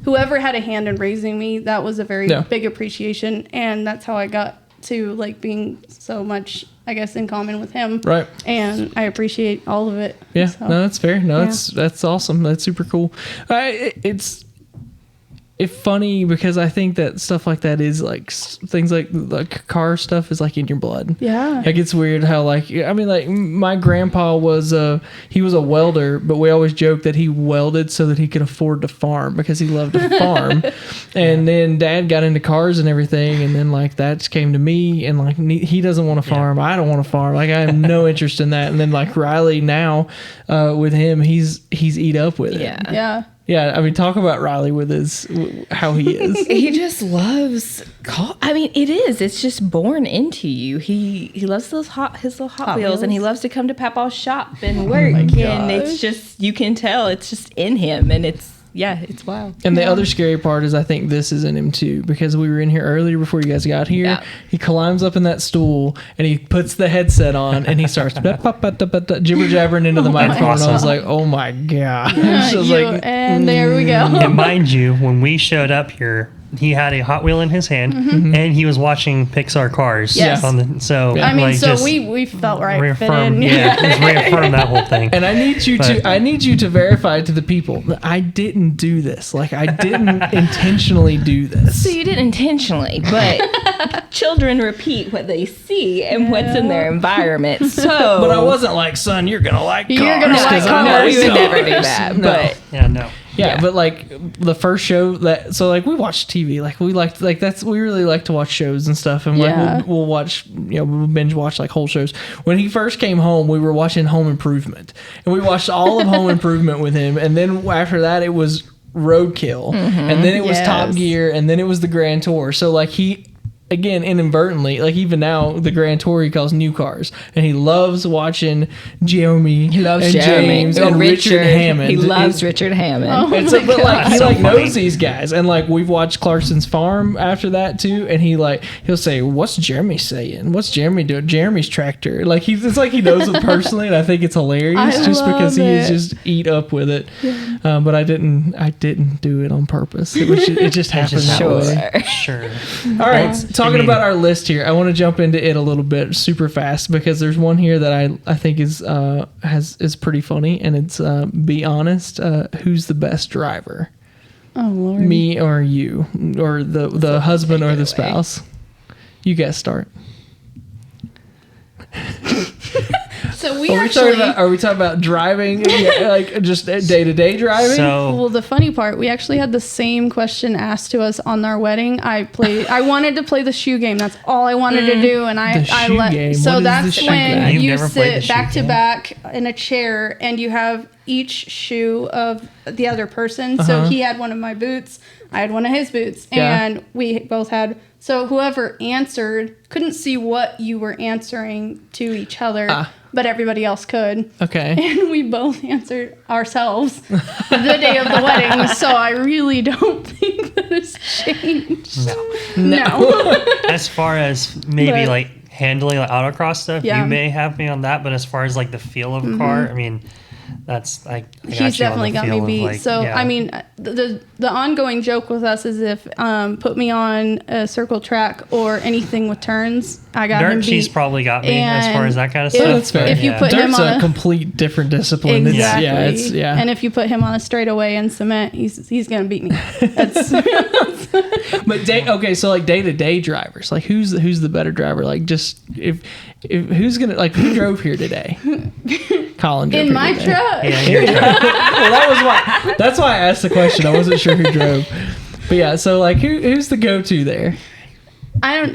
Whoever had a hand in raising me, that was a very Yeah. big appreciation, and that's how I got to like being so much, I guess, in common with him. Right. And I appreciate all of it. Yeah, So, no, that's fair. No, yeah. that's awesome. That's super cool. It's funny because I think that stuff like that is like things like car stuff is like in your blood. Yeah. Like it's weird how like my grandpa was he was a welder, but we always joked that he welded so that he could afford to farm because he loved to farm. And then Dad got into cars and everything, and then like that came to me, and like he doesn't want to farm. I don't want to farm. Like I have no interest in that. And then like Riley now with him, he's eat up with it. Yeah. Yeah, I mean, talk about Riley with how he is. He just loves it's just born into you. He loves his little Hot Wheels, and he loves to come to Papa's shop and work, and it's just, you can tell it's just in him, and it's wild. And the other scary part is I think this is in him too, because we were in here earlier before you guys got here. Yeah. He climbs up in that stool and he puts the headset on and he starts jibber jabbering into the microphone. Awesome. And I was like, oh my God. And there we go. And mind you, when we showed up here, he had a Hot Wheel in his hand, and he was watching Pixar Cars. Yes. We felt right. Reaffirm that whole thing. And I need you to verify to the people that I didn't do this. Like I didn't intentionally do this. So you didn't intentionally, but children repeat what they see and what's in their environment. So, but I wasn't like, son, you're gonna like cars. You're gonna like cars. We would never do that. But Yeah, but like the first show we watch TV, we really like to watch shows and stuff, and like we'll watch, we'll binge watch like whole shows. When he first came home, we were watching Home Improvement, and we watched all of Home Improvement with him, and then after that it was Roadkill, and then it was Top Gear, and then it was the Grand Tour. So like he, again, inadvertently, like even now, the Grand Tour he calls new cars, and he loves watching Jeremy. He loves James and Richard Hammond. He loves Richard Hammond. But like he knows these guys, and like we've watched Clarkson's Farm after that too, and he'll say, "What's Jeremy saying? What's Jeremy doing? Jeremy's tractor." Like it's like he knows it personally, and I think it's hilarious just because he is just eat up with it. Yeah. But I didn't do it on purpose. It just happened that way. Sure. All right. Talking about our list here, I want to jump into it a little bit super fast because there's one here that I think is pretty funny, and it's be honest, who's the best driver? Oh Lord. Me or you, or the husband or the spouse? You guys start. So are we talking about driving? Like just day-to-day driving? Well, the funny part, we actually had the same question asked to us on our wedding. I wanted to play the shoe game. That's all I wanted to do, and game. So that's when you never played sit back to back in a chair, and you have each shoe of the other person. So he had one of my boots, I had one of his boots, and we both had. So whoever answered couldn't see what you were answering to each other, but everybody else could. Okay. And we both answered ourselves the day of the wedding, so I really don't think that has changed. No. As far as maybe like handling like autocross stuff, you may have me on that, but as far as like the feel of a car, I mean, that's like he's definitely got me beat. I mean, the ongoing joke with us is if put me on a circle track or anything with turns, I got him beat. She's probably got me as far as that kind of stuff. That's fair. If you put him on a complete different discipline. Exactly. And if you put him on a straightaway in cement, he's gonna beat me. That's But so like day-to-day drivers, like who's the better driver? Like just if who's gonna, like, who drove here today? Colin drove in my today. truck. Well, that's why I asked the question. I wasn't sure who drove. But yeah, so like who's the go-to there?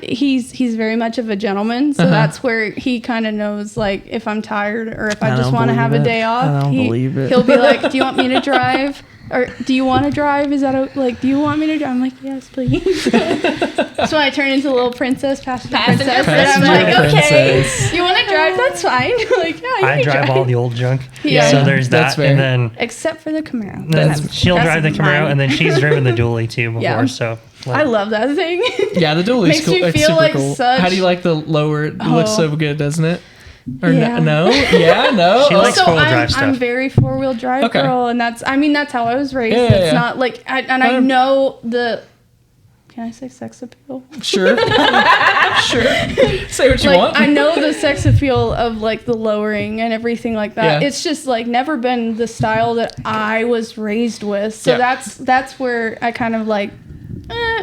He's very much of a gentleman, so that's where he kind of knows, like, if I'm tired or if I just want to have a day off. I don't believe it. He'll be like, "Do you want me to drive? Or do you want to drive? Is that do you want me to drive?" I'm like, "Yes, please." So I turn into a little princess, passenger princess. And I'm like, "Okay, you want to drive? That's fine." Like, yeah, I drive all the old junk. Yeah. So there's that, and then except for the Camaro. She'll drive the Camaro, and then she's driven the dually too before. Yeah. So I love that thing. Yeah, the dually's cool. Makes me feel like cool. How do you like the lower? It looks so good, doesn't it? Or no? Yeah, no. She likes four-wheel drive stuff. I'm very four-wheel drive girl, and that's how I was raised. Yeah, it's not like I know Can I say sex appeal? Sure. Sure. Say what you Like, want. I know the sex appeal of like the lowering and everything like that. Yeah. It's just like never been the style that I was raised with. So that's where I kind of like,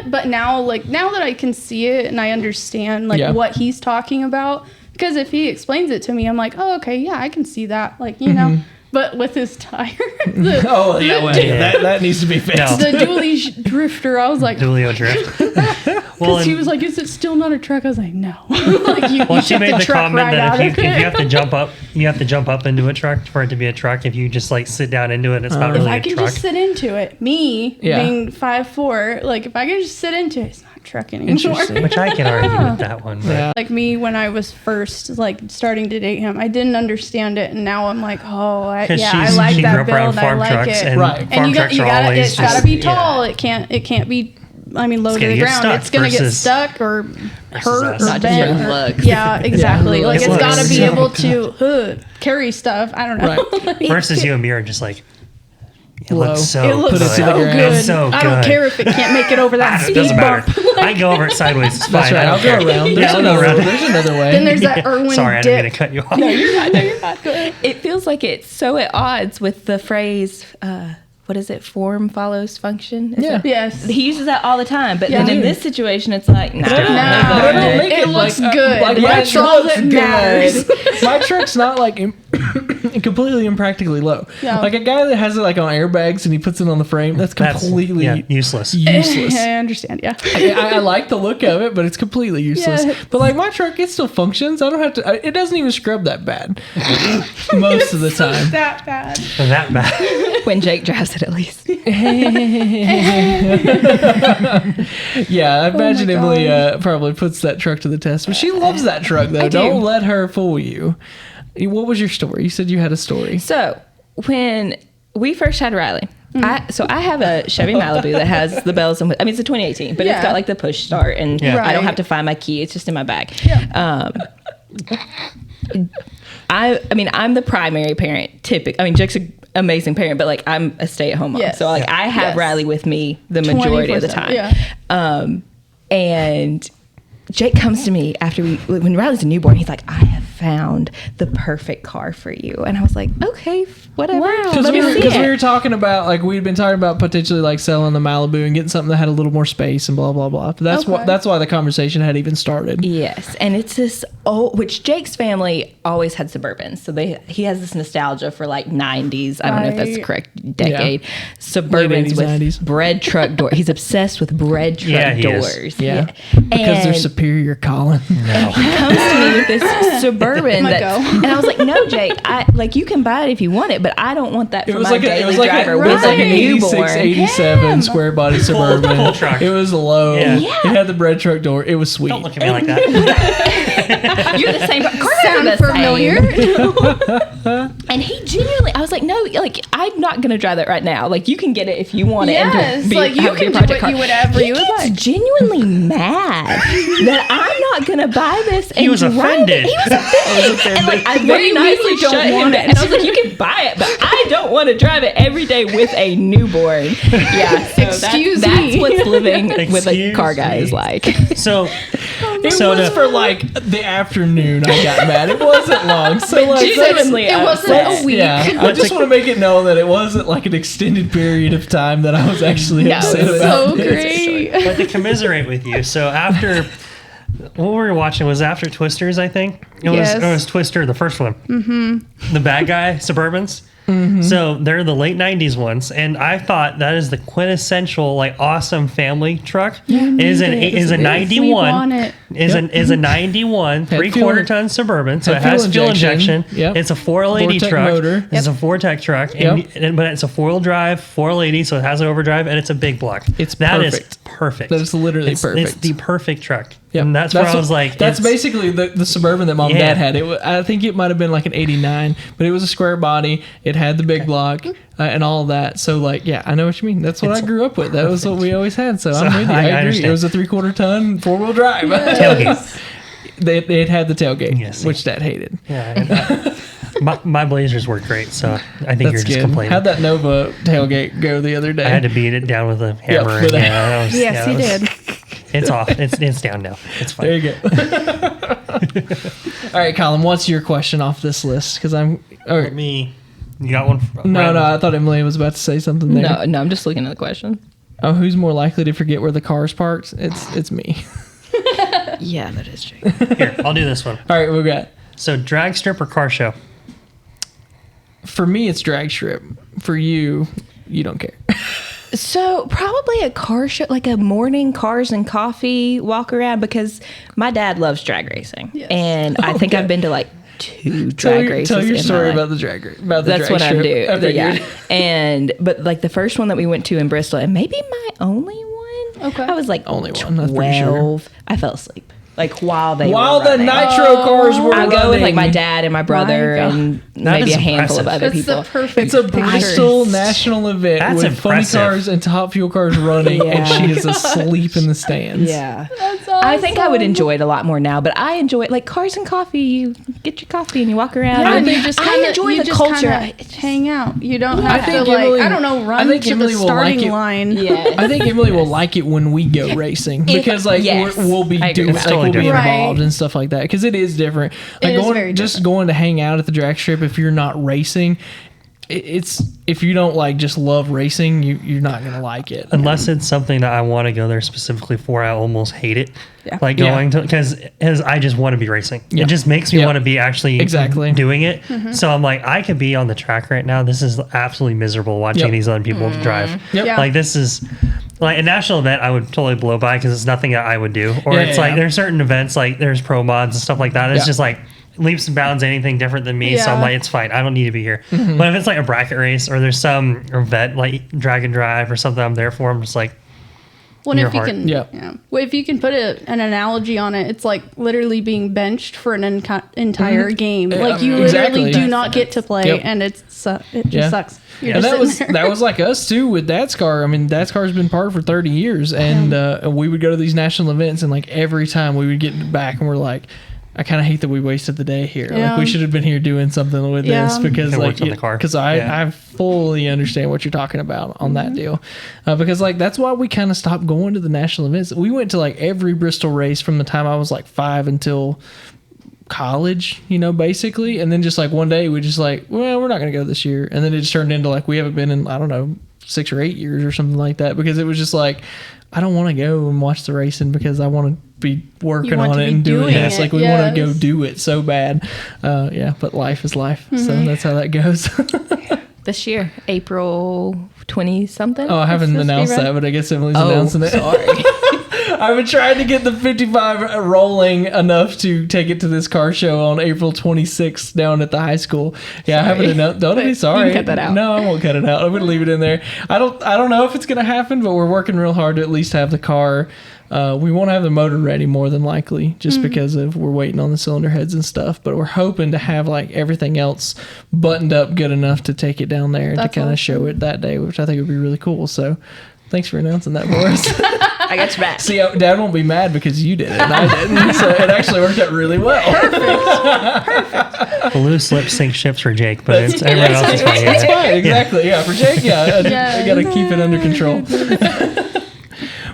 but now that I can see it and I understand like what he's talking about, because if he explains it to me, I'm like, oh, okay, yeah, I can see that. Like, you know. But with his tire, that needs to be fixed. the dually drifter, I was like, Dualio drift. because he was like, is it still not a truck? I was like, no. Like you She made the comment right that if you out of it. have to jump up, you have to jump up into a truck for it to be a truck. If you just like sit down into it, it's not really I a can truck. just sit into it. Me being 5'4", like if I can just sit into it, it's not a truck anymore. Interesting. Which I can argue with that one. But Yeah. Like me when I was first like starting to date him, I didn't understand it, and now I'm like, oh, I like she that grew up around build. I farm like trucks, it. and Right. farm And trucks you are gotta, always it's gotta just- be tall. It can't be. I mean, low to gonna the get ground. stuck It's gonna get versus- stuck or hurt us. or Not just bent. your looks. Yeah, exactly. Yeah, like it's looks. gotta be Oh, able to carry stuff. I don't know. Right. versus you and me are just like, it Low. looks so It looks Put it good. to the so ground. good. It's so I don't good. care if it can't make it over that It speed doesn't matter. bump. I go over it sideways. It's fine. That's right. I I'll don't go care. around. Yeah, There's I'll go another, around. there's another way. Then there's that Irwin Sorry, I didn't mean to dip. cut you off. No, you're not. No, you're not. Good. It feels like it's so at odds with the phrase, what is it? Form follows function. Is Yeah. it? Yes. He uses that all the time, but Yeah. then in this situation, it's like, nah. But I don't- No. but I don't make It looks like, good. Like my That's all truck's that good. matters. My truck's not like completely impractically low. Yeah. Like a guy that has it like on airbags and he puts it on the frame, that's completely useless. useless. I understand. Yeah. I like the look of it, but it's completely useless. Yeah. But like my truck, it still functions. I don't have to. It doesn't even scrub that bad most of the time. That bad. That bad. When Jake drives it, at least. Yeah, I imagine my Emily God. probably puts that truck to the test, but she loves that truck though. I do. Don't let her fool you. What was your story? You said you had a story. So when we first had Riley, I have a Chevy Malibu that has the bells and I mean it's a 2018, but Yeah. it's got like the push start, and Yeah. I don't Right. have to find my key; it's just in my bag. Yeah. I mean I'm the primary parent. Typically, I mean Jake's an amazing parent, but like I'm a stay-at-home mom, Yes. so like I have Yes. Riley with me the majority of the 24/7, time. yeah. And Jake comes to me when Riley's a newborn. He's like, I have found the perfect car for you. And I was like, okay, whatever. Wow. Because Let me see we it. were talking about, like, we'd been talking about potentially like selling the Malibu and getting something that had a little more space and blah blah blah. But that's why the conversation had even started. Yes, and it's this old, which Jake's family always had Suburbans, so he has this nostalgia for like 90s. I don't know if that's the Right. correct decade. Late Suburbans 80s, with 90s. bread truck door. He's obsessed with bread truck Yeah, he is. doors. Yeah. Because they're And superior, Colin. he comes to me with this Suburban, Let that, go. and I was like, "No, Jake, you can buy it if you want it, but I don't want that It for was my like daily it was like driver it with was like a an 86, newborn." 87 square body Suburban. full truck. It was low. Yeah. Yeah. It had the bread truck door. It was sweet. Don't look at me like that. You're the same. Sound familiar? And he genuinely, I was like, no, like I'm not gonna drive that right now. Like you can get it if you want it. Yes, and to be, like, you have it be can a do project car. whatever He you would gets like. genuinely mad that I'm not gonna buy this. And was drive offended. It. He was offended. And like I very They nicely really don't shut him want down. it. And I was like, you can buy it, but I don't want to drive it every day with a newborn. Yeah, so Excuse that's me. what living with a Excuse car guy me. is like. So, It so was to- for like the afternoon I got mad. It wasn't long. So like genuinely It wasn't upset. a week. yeah, I just want to make it known that it wasn't like an extended period of time that I was actually No, upset it was about. So this. great. but to commiserate with you. So after what we were watching was after Twisters, I think Yes. it was Twister, the first one. Mm-hmm. The bad guy Suburbans. So they're the late '90s ones, and I thought that is the quintessential like awesome family truck. Is a We 91 want it. is a 91 Had 3/4 fuel- ton Suburban, so had it has fuel fuel injection. injection. Yep. It's a 480 Vortec truck. motor. It's a Vortec truck, but it's a 4-wheel drive 480, so it has an overdrive, and it's a big block. It's That is perfect. perfect. That is literally It's perfect. the perfect truck. Yep. And that's where I what- was like, that's it's- basically the Suburban that mom and Yeah. dad had. I think it might have been like an '89, but it was a square body. It had the big block and all of that. So like, yeah, I know what you mean. That's what I grew up with. That was what we always had. So, I'm with you. I I agree. understand. It was a 3/4 ton 4-wheel drive. Tailgate. It had the tailgate, Yes. which Dad hated. Yeah. and my Blazers work great, so I think That's you're just good. complaining. How'd that Nova tailgate go the other day? I had to beat it down with a hammer. with a- that was, Yes, that he was- did. It's off. It's down now. It's fine. There you go. All right, Colin, what's your question off this list? Because I'm... All right. Me. You got one? No, I thought Emily was about to say something there. No, I'm just looking at the question. Oh, who's more likely to forget where the car's parked? It's me. Yeah, that is true. Here, I'll do this one. All right, we got... So, drag strip or car show? For me, it's drag strip. For you, you don't care. So probably a car show, like a morning cars and coffee walk around, because my dad loves drag racing. Yes. And I think Okay. I've been to like 2 drag races. Tell your in story my life. about the drag race. About the That's drag what I strip. do. I figured. Yeah. But like the first one that we went to in Bristol, and maybe my only one. Okay. I was like Only one, 12. that's pretty sure. I fell asleep. Like while they While were the running. nitro cars were I go with like my running. dad and my brother God. and That maybe is a handful of impressive. other That's people. the perfect It's a picture. Bristol national event That's with funny impressive. cars and top fuel cars running, and Yeah. she is asleep in the stands. Yeah. That's I think I would awesome. enjoy it a lot more now, but I enjoy it like cars and coffee. You get your coffee and you walk around. Yeah, and you just I kinda, enjoy you the just culture. kinda hang out. You don't I have to think like Emily- I don't know, I run think to Emily the will like starting it. line. Yeah. I think Emily will like it when we go racing because like yes. we'll be I agree doing with like that. we'll be Totally different. involved Right. and stuff like that because it is different. Like It is going very just different. going to hang out at the drag strip if you're not racing. It's if you don't like just love racing, you're not gonna like it. Unless it's something that I want to go there specifically for, I almost hate it. Yeah. Like Yeah. going to, because I just want to be racing. Yeah. It just makes me Yeah. want to be actually Exactly. doing it. So I'm like, I could be on the track right now. This is absolutely miserable watching Yep. these other people drive. Yep. Yeah. Like this is like a national event I would totally blow by because it's nothing that I would do. Or Yeah, it's yeah, like yeah. there's certain events like there's pro mods and stuff like that. It's Yeah. just like leaps and bounds anything different than me. So I'm Yeah. like, it's fine. I don't need to be here. Mm-hmm. But if it's like a bracket race or there's some event like drag and drive or something I'm there for, I'm just like, Well, your if you heart. can, Yeah. Well, if you can put an analogy on it, it's like literally being benched for an entire game. Like you Exactly. literally do not get to play, Yep. and it just Yeah. sucks. You're And just that was sitting there. that was like us too with Dad's car. I mean, Dad's car's been parked for 30 years, and we would go to these national events, and like every time we would get back, and we're like, I kind of hate that we wasted the day here. Like Yeah. we should have been here doing something with Yeah. this because And like worked on the car. because Yeah. I fully understand what you're talking about on that deal, because like that's why we kind of stopped going to the national events. We went to like every Bristol race from the time I was like 5 until college, you know, basically. And then just like one day we just like, well, we're not going to go this year. And then it just turned into like, we haven't been in, I don't know, 6 or 8 years or something like that, because it was just like, I don't want to go and watch the racing because I want to be working want on to it be and doing doing this. it, Like we want to go yes. do it so bad. Yeah. But life is life. So that's how that goes. This year, April 20 something. Oh, I haven't supposed to be announced right. that, but I guess Emily's announcing it. sorry. I've been trying to get the 55 rolling enough to take it to this car show on April 26th down at the high school. Yeah, I haven't announced. Don't be sorry. you can cut that out. No, I won't cut it out. I'm gonna leave it in there. I don't know if it's gonna happen, but we're working real hard to at least have the car. We won't have the motor ready more than likely, just because of we're waiting on the cylinder heads and stuff. But we're hoping to have like everything else buttoned up good enough to take it down there That's to kind of awesome. show it that day, which I think would be really cool. So, thanks for announcing that for us. I got your back. See, Dad won't be mad because you did it and I didn't. So it actually worked out really well. the loose lip sync ships for Jake, but it's everyone else is fine. That's Yeah. fine. Exactly. Yeah. For Jake, I got to keep it under control.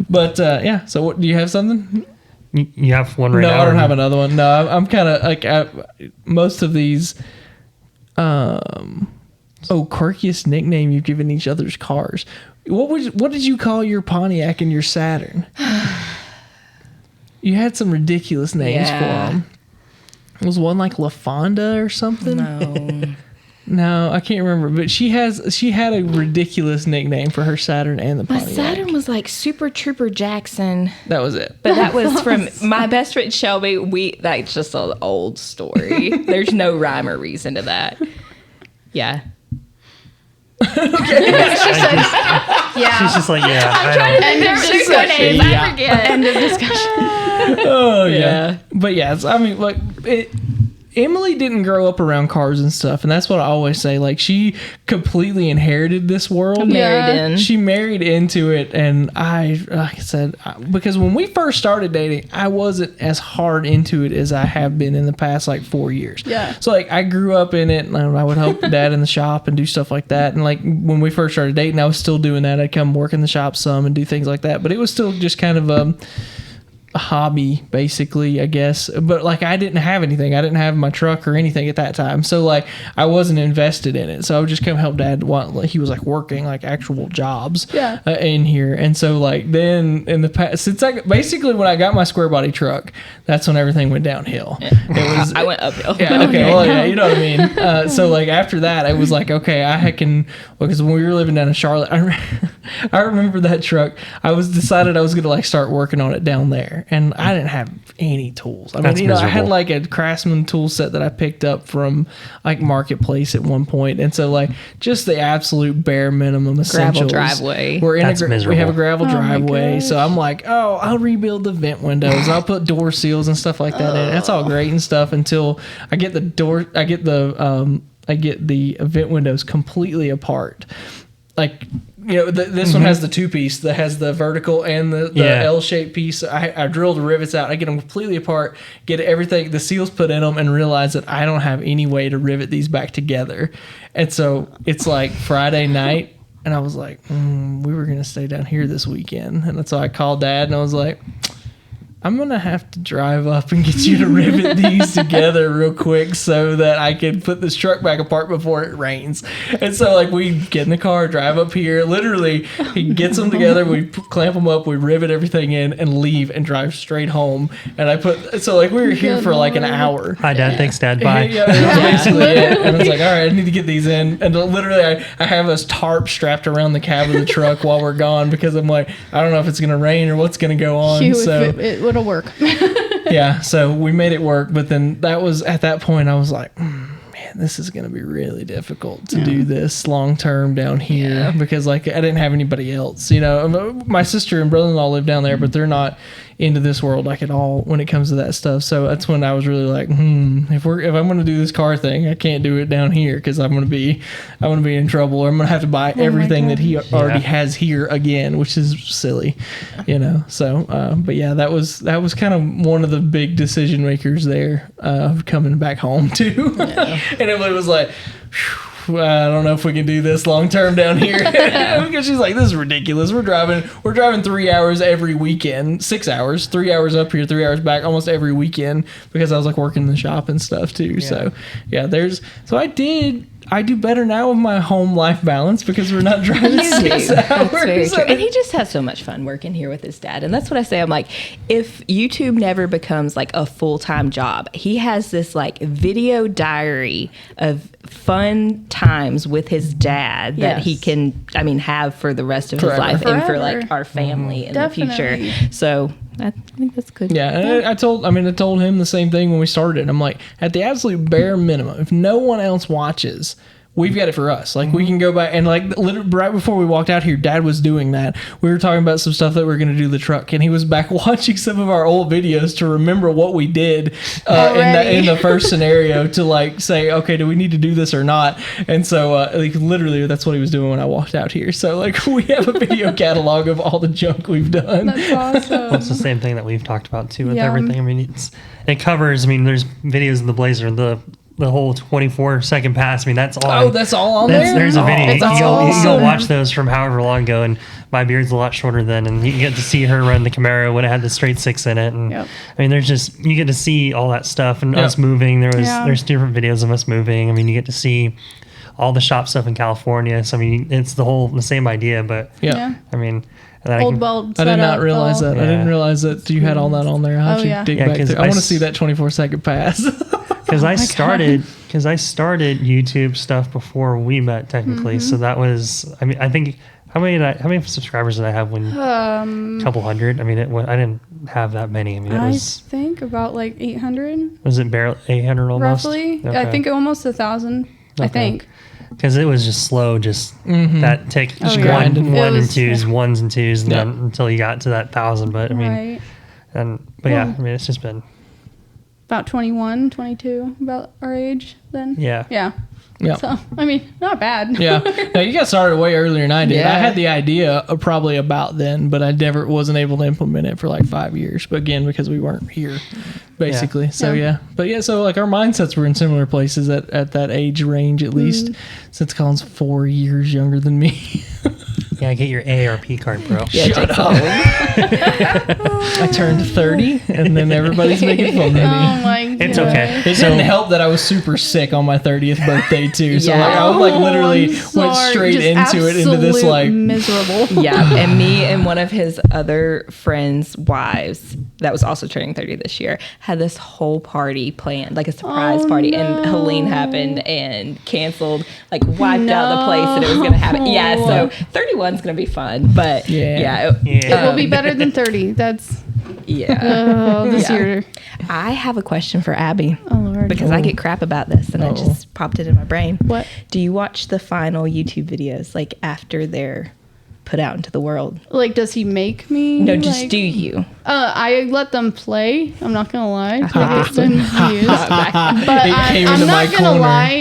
But yeah. So what, do you have something? You have one right No, now? I don't have another one. No, I'm kind of like most of these. Quirkiest nickname you've given each other's cars. What did you call your Pontiac and your Saturn? You had some ridiculous names Yeah. for them. Was one like La Fonda or something? No. No, I can't remember. But she had a ridiculous nickname for her Saturn and the My Pontiac. Saturn was like Super Trooper Jackson, That was it. but that was from my best friend Shelby. That's just an old story. There's no rhyme or reason to that. Yeah. Yeah. She's just like, yeah, I don't. End of discussion. I forget. End of discussion. Oh yeah. Yeah. But yeah, I mean, like Emily didn't grow up around cars and stuff, and that's what I always say. Like she completely inherited this world. Married in. She married into it, and like I said, because when we first started dating, I wasn't as hard into it as I have been in the past like 4 years. Yeah. So like I grew up in it, and I would help Dad in the shop and do stuff like that. And like when we first started dating, I was still doing that. I'd come work in the shop some and do things like that, but it was still just kind of hobby, basically, I guess. But like, I didn't have anything. I didn't have my truck or anything at that time, so like I wasn't invested in it. So I would just come help Dad while like, he was like working like actual jobs in here. And so like then in the past, since basically when I got my square body truck, that's when everything went downhill. It was I went uphill. Yeah, okay, well, yeah, you know what I mean. So like after that, I was like, okay, because when we were living down in Charlotte, I remember that truck. I decided I was gonna like start working on it down there, and I didn't have any tools. I mean, That's I had miserable. like a Craftsman tool set that I picked up from like Marketplace at one point, and so like just the absolute bare minimum essentials. driveway. We're in That's we have a miserable. gravel Oh my driveway, gosh. so I'm like, oh, I'll rebuild the vent windows. I'll put door seals and stuff like that in. That's all great and stuff until I get the vent windows completely apart. Like, this one has the two piece that has the vertical and the L-shaped piece. I drilled the rivets out. I get them completely apart, get everything, the seals put in them, and realize that I don't have any way to rivet these back together. And so it's like Friday night, and I was like, we were going to stay down here this weekend. And so I called Dad, and I was like, I'm going to have to drive up and get you to rivet these together real quick so that I can put this truck back apart before it rains. And so, like, we get in the car, drive up here. Literally, he gets them together. We clamp them up. We rivet everything in and leave and drive straight home. And we were here for like an hour. Hi, Dad. Thanks, Dad. Bye. Yeah, that was basically it. And I was like, all right, I need to get these in. And literally, I have a tarp strapped around the cab of the truck while we're gone because I'm like, I don't know if it's going to rain or what's going to go on. It'll work. Yeah, so we made it work, but then at that point I was like, man, this is going to be really difficult to do this long term down here because like I didn't have anybody else. My sister and brother-in-law live down there, but they're not into this world like at all when it comes to that stuff. So that's when I was really like, if I'm going to do this car thing, I can't do it down here because I'm going to be in trouble, or I'm going to have to buy everything that he already has here again, which is silly, So, but yeah, that was kind of one of the big decision makers there of coming back home too. And Emily was like, I don't know if we can do this long term down here because she's like, this is ridiculous. We're driving 3 hours every weekend, 6 hours, 3 hours up here, 3 hours back, almost every weekend because I was like working in the shop and stuff too. Yeah. So yeah, I do better now with my home life balance because we're not driving 6 hours. That's very true. And he just has so much fun working here with his dad. And that's what I say. I'm like, if YouTube never becomes like a full-time job, he has this like video diary of fun times with his dad that he can, have for the rest of his life and for like our family in the future. So I think that's good. Yeah, and I told him the same thing when we started. I'm like, at the absolute bare minimum, if no one else watches, we've got it for us. Like, we can go back and like literally right before we walked out here, Dad was doing that. We were talking about some stuff that we were going to do the truck, and he was back watching some of our old videos to remember what we did in the first scenario to like say, okay, do we need to do this or not? And so like literally that's what he was doing when I walked out here. So like we have a video catalog of all the junk we've done. That's awesome. Well, it's the same thing that we've talked about too with everything. I mean, it covers. I mean, there's videos of the Blazer, the whole 24-second pass. I mean, that's all. Oh, that's all on there? There's a video. That's You awesome. go watch those from however long ago, and my beard's a lot shorter then, and you get to see her run the Camaro when it had the straight six in it. And I mean, you get to see all that stuff and us moving. There's different videos of us moving. I mean, you get to see all the shop stuff in California. So I mean, it's the same idea, but I mean. Old bulb. I did not realize that. Yeah. I didn't realize that you had all that on there. I'll have to dig back through. I want to see that 24-second pass. Because I started YouTube stuff before we met technically. So that was, I mean, I think how many subscribers did I have when a couple hundred? I mean, I didn't have that many. I mean, I think about like 800. Was it barely 800 almost? Roughly. Okay. I think almost 1,000. I think. Because it was just slow, that tick, ones and twos, and then until you got to that 1,000. But I mean, I mean, it's just been about 21, 22, about our age then. Yeah. So, I mean, not bad. Yeah. Now, you got started way earlier than I did. Yeah. I had the idea probably about then, but I never wasn't able to implement it for like 5 years. But again, because we weren't here, basically. So, so like our mindsets were in similar places at that age range, at least, since Colin's 4 years younger than me. Yeah, get your AARP card, bro. Yeah, Shut Jake's up. old. I turned 30, and then everybody's making fun of me. Oh my god. It's okay. It didn't help that I was super sick on my 30th birthday too. So Yeah. like I was like literally I'm sorry. went straight Just into it into this absolute like miserable. Yeah, and me and one of his other friends' wives that was also turning 30 this year had this whole party planned, like a surprise Oh, party, no. and Helene happened and canceled, like wiped out the place that it was going to happen. Yeah, so 31's going to be fun, but Yeah. It will be better than 30. That's this Yeah. year. I have a question for Abby. Oh Lord. Because I get crap about this, and it just popped it in my brain. What? Do you watch the final YouTube videos, like after they're put out into the world? Like, does he make me? No, just like, do you? I let them play. I'm not gonna lie. To Ha. get some views. But It came I'm into not my gonna corner. lie.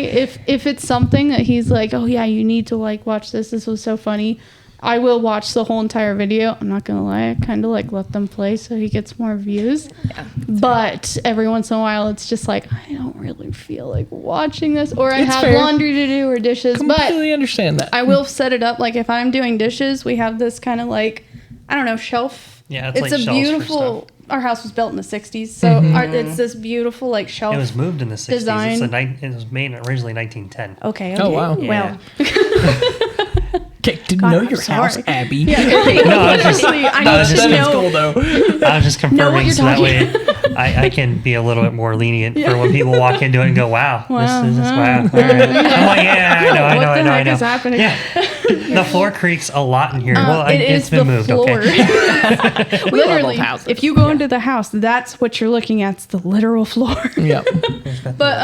If it's something that he's like, oh yeah, you need to like watch this. This was so funny. I will watch the whole entire video. I'm not gonna lie. I kind of like let them play so he gets more views. Yeah. But every once in a while, it's just like I don't really feel like watching this, or I It's have fair. laundry to do or dishes. But completely understand that. I will set it up like if I'm doing dishes, we have this kind of like I don't know shelf. Yeah, it's like a shelves for beautiful. Our house was built in the '60s, so it's this beautiful like shelf. It was moved in the 60s. Design. It was made originally 1910. Okay. Oh, wow. Well, Okay, didn't God, know I'm your house, sorry. Abby. yeah. No, I was just- Literally, I no, need it's to just- That is know. cool though. I was just Know what confirming you're so that way talking I can be a little bit more lenient for when people walk into it and go, wow, Wow, this is wow. wow. All right. I'm like, yeah, I know, What the I heck know. is happening? Yeah. The floor creaks a lot in here. Well, It it's is been the moved. floor. Okay. We love Literally, old houses. if you go into the house, that's what you're looking at. It's the literal floor. Yep. But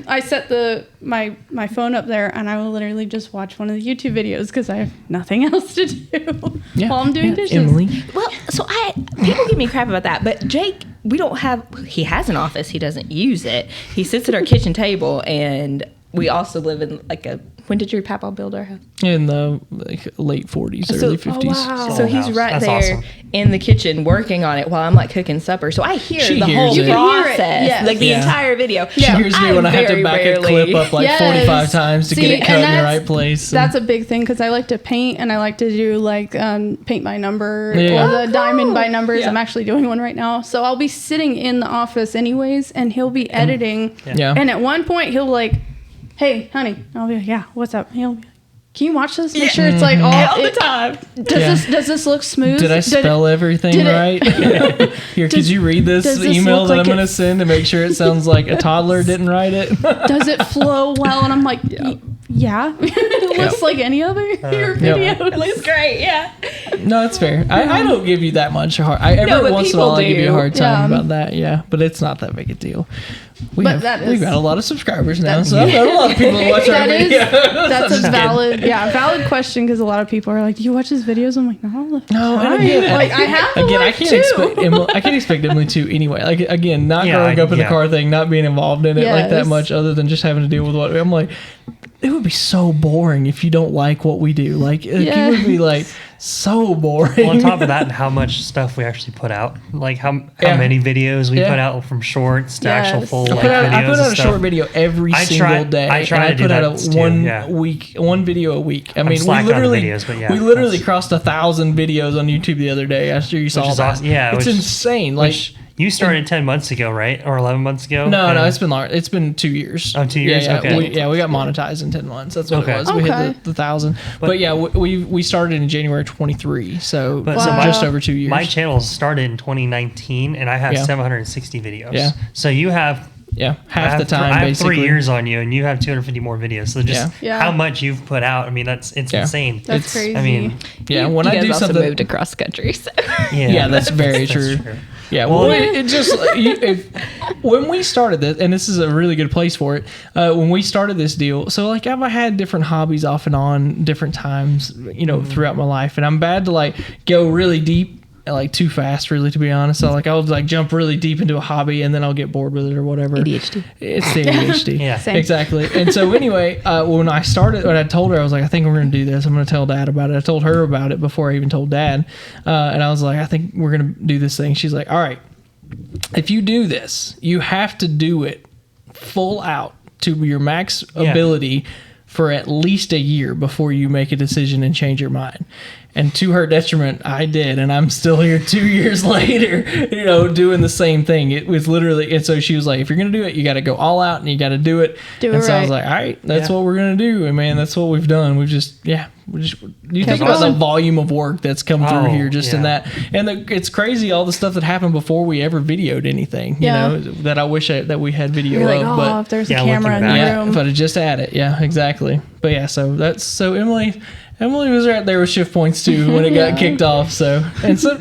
I set my phone up there, and I will literally just watch one of the YouTube videos because I have nothing else to do Yeah. while I'm doing dishes. Emily. Well, so people give me crap about that, but Jake, he has an office, he doesn't use it. He sits at our kitchen table, and we also live in when did your papa build our house? In the late 40s, early 50s. wow. So he's house. right That's there awesome. in the kitchen working on it while I'm like cooking supper. So I hear She the hears whole it. You can hear it, process, yes. like the Yeah. entire video. She hears me when I have to very back a rarely- clip up like Yes. 45 times to See, get it cut and in the that's- right place. That's a big thing because I like to paint and I like to do like paint by number Yeah. or the diamond by numbers. Yeah. I'm actually doing one right now. So I'll be sitting in the office anyways and he'll be editing. Yeah. And at one point he'll like, hey, honey. I'll be like, yeah, what's up? He'll be like, can you watch this? Make sure it's like all the time. Does this look smooth? Did I spell everything did it- right? Here, could you read this does this email look that like I'm going to it- send to make sure it sounds like a toddler didn't write it? Does it flow well? And I'm like, yeah. It looks like any other your Yep. videos. It looks great, yeah. No, it's fair. I don't give you that much hard. Every but once in a people while, I give you a do. hard time Yeah. about that. Yeah, but it's not that big a deal. But that We've is- got a lot of subscribers now, so I've got a lot of people that watch our That is videos. that's a valid question because a lot of people are like, "Do you watch his videos?" I'm like, "No, No, and Hi. again, like I have a again, I life can't too. expect Emily. I can't expect Emily to anyway. Like again, not Yeah, growing up in the yeah. car thing, not being involved in it like that Yes. much, other than just having to deal with what I'm like. It would be so boring if you don't like what we do. Like it would be like so boring. Well, on top of that, and how much stuff we actually put out, like how Yeah. many videos we Yeah. put out from shorts to actual Yes. full I like put out, videos I put and out a stuff. short video every I single try- day. I try and to I do put that out too, yeah. one video a week. I mean, we slacking on the literally, videos, but yeah, we literally that's- crossed 1,000 videos on YouTube the other day. I'm sure you saw is that. awesome. Yeah, it's which- insane. Like, Which you started 10 months ago, right? Or 11 months ago? no, And- it's been long. It's been 2 years. Oh, 2 years? Yeah, Okay. we got monetized in 10 months. That's what Okay. it was. We Okay. hit the 1,000. But yeah, we started in January 23, so But so my- just over 2 years. My channel started in 2019, and I have Yeah. 760 videos. Yeah. So you have yeah, I half the have time I have basically. 3 years on you, and you have 250 more videos. So just Yeah. how much you've put out. I mean, it's Yeah. insane. That's crazy. I mean, Yeah, when you I guys do also something. moved across country, so. Yeah, that's very true. Yeah, well, Well, it just when we started this, and this is a really good place for it. When we started this deal, so like I've had different hobbies off and on different times, throughout my life, and I'm bad to like go really deep. Like too fast, really, to be honest. So like I'll like jump really deep into a hobby and then I'll get bored with it or whatever. ADHD. It's the ADHD. Yeah. Same. Exactly. And so anyway, when I told her, I was like, I think we're going to do this. I'm going to tell Dad about it. I told her about it before I even told Dad. And I was like, I think we're going to do this thing. She's like, all right, if you do this, you have to do it full out to your max ability for at least a year before you make a decision and change your mind. And to her detriment, I did, and I'm still here 2 years later, doing the same thing. It was literally, and so she was like, if you're going to do it, you got to go all out and you got to do it. And so I was like, all right, that's what we're going to do. And man, that's what we've done. You think about the volume of work that's come through here just in that. And it's crazy, all the stuff that happened before we ever videoed anything, that I wish that we had video You're of. like, but if there's a camera in the room. If I'd just add it. Yeah, exactly. But so Emily was right there with shift points too when it got kicked off. So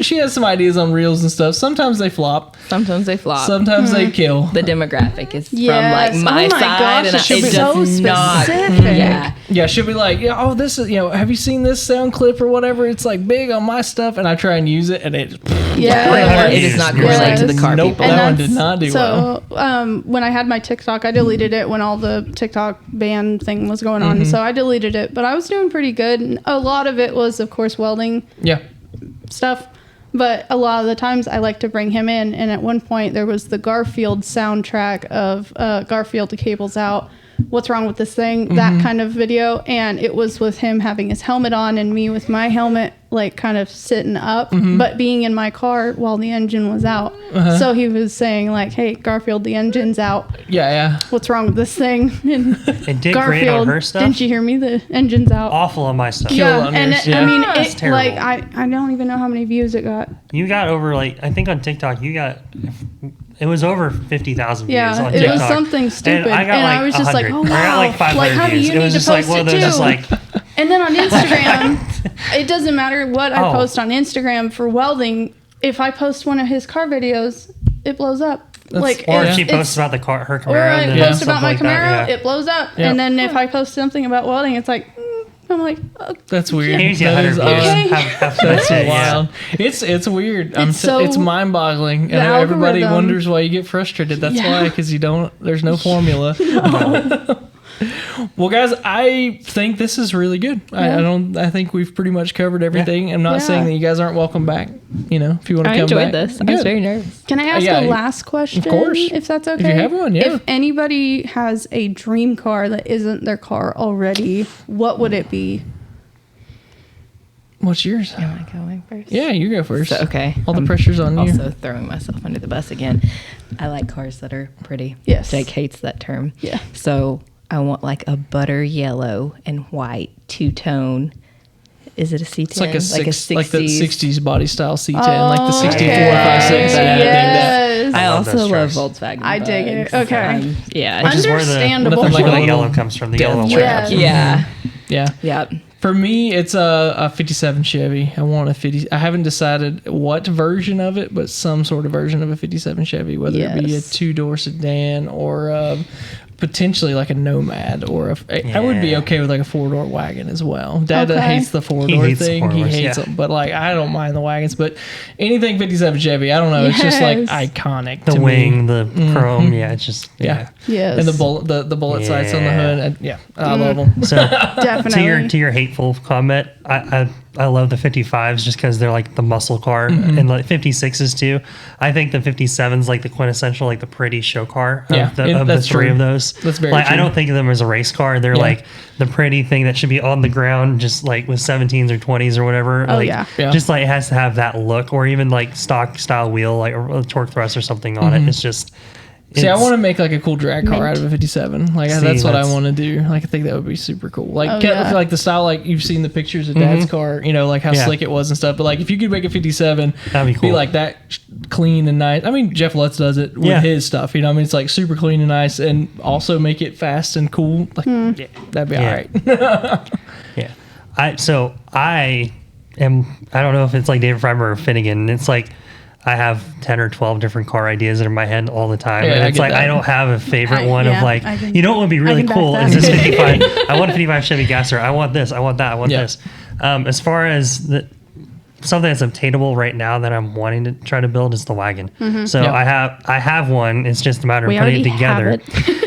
she has some ideas on reels and stuff. Sometimes they flop. Sometimes they they kill. The demographic is from Yes. like my side, and it does so not. specific. Yeah, she'll be like, this is, have you seen this sound clip or whatever? It's like big on my stuff, and I try and use it, and it It does not correlate to the car Nope, people. that one did not do well. So when I had my TikTok, I deleted it when all the TikTok ban thing was going on. So I deleted it, but I was doing pretty good. And a lot of it was, of course, welding stuff. But a lot of the times I like to bring him in. And at one point there was the Garfield soundtrack of Garfield, the cable's out. What's wrong with this thing? That kind of video. And it was with him having his helmet on and me with my helmet like kind of sitting up, but being in my car while the engine was out. So he was saying like, hey, Garfield, the engine's out. Yeah. What's wrong with this thing? And It did Garfield, great on her stuff. didn't you hear me? The engine's out. Awful on my stuff. Yeah, on and yours, I mean, That's it, terrible. like I don't even know how many views it got. You got over I think on TikTok it was over 50,000 views Yeah, on it TikTok. was something stupid, And I got I was just like, 100. oh I got wow, like 500 how do views. you It need was to just like post one of it those too? just like And then on Instagram, it doesn't matter what I post on Instagram for welding. If I post one of his car videos, it blows up. or if she posts about her Camaro. Or I and post about my something like Camaro, that, yeah. it blows up. Yeah. And then if I post something about welding, it's like, I'm like, oh, That's weird. Here's your That 100 is views. Okay. Have That's it, wild. It's weird. It's mind-boggling, and the everybody algorithm. wonders why you get frustrated. That's why, because there's no formula. Well, guys, I think this is really good. I think we've pretty much covered everything. I'm not saying that you guys aren't welcome back. If you want to come back. I enjoyed this. I was very nervous. Can I ask a last question? Of course. If that's okay. If you have one, yeah. If anybody has a dream car that isn't their car already, what would it be? What's yours? Am I going first? Yeah, you go first. So, okay. All the pressure's on you. Also throwing myself under the bus again. I like cars that are pretty. Yes. Jake hates that term. Yeah. So I want like a butter yellow and white two-tone. Is it a C10? It's like a 60s. like the 60s body style C10, Oh, like the 64 okay. 56. Yes. I love also those love trucks. Volkswagen. I dig it. bugs. Okay. Yeah. Which is where Understandable. Nothing like the a yellow little comes from. The death yellow trap. trap. Yeah. Yeah. Yep. For me, it's a 57 Chevy. I want a 50. I haven't decided what version of it, but some sort of version of a 57 Chevy, whether it be a 2-door sedan or potentially like a Nomad or I would be okay with like a 4-door wagon as well. Dad hates the 4-door thing. He hates them, but like I don't mind the wagons. But anything 57 Chevy, I don't know. It's just like iconic. The to wing, me. the chrome, it's just Yeah. Yes. And the bullet sights on the hood. And, I love them. So Definitely. to your hateful comment, I love the 55s just because they're like the muscle car, and like 56s too. I think the 57's like the quintessential, like the pretty show car of the that's three true. of those. That's very like true. I don't think of them as a race car. They're like the pretty thing that should be on the ground, just like with 17s or 20s or whatever. Oh, like, yeah. just like it has to have that look, or even like stock style wheel, like a torque thrust or something on it. It's just. See, I want to make like a cool drag car out of a 57. Like that's what I want to do. Like I think that would be super cool. Like like the style, like you've seen the pictures of Dad's car, like how slick it was and stuff. But like if you could make a 57, that'd be cool. Be like that clean and nice. I mean, Jeff Lutz does it with his stuff. I mean, it's like super clean and nice, and also make it fast and cool. Like that'd be all right. Yeah. I don't know if it's like David Freiberg or Finnegan. It's like I have 10 or 12 different car ideas that are in my head all the time. Yeah, and it's like that. I don't have a favorite one of like, what would be really can back cool that. is this 55. I want a 55 Chevy Gasser. I want this. I want that. I want this. As far as something that's obtainable right now that I'm wanting to try to build is the wagon. So I have one. It's just a matter of putting it together.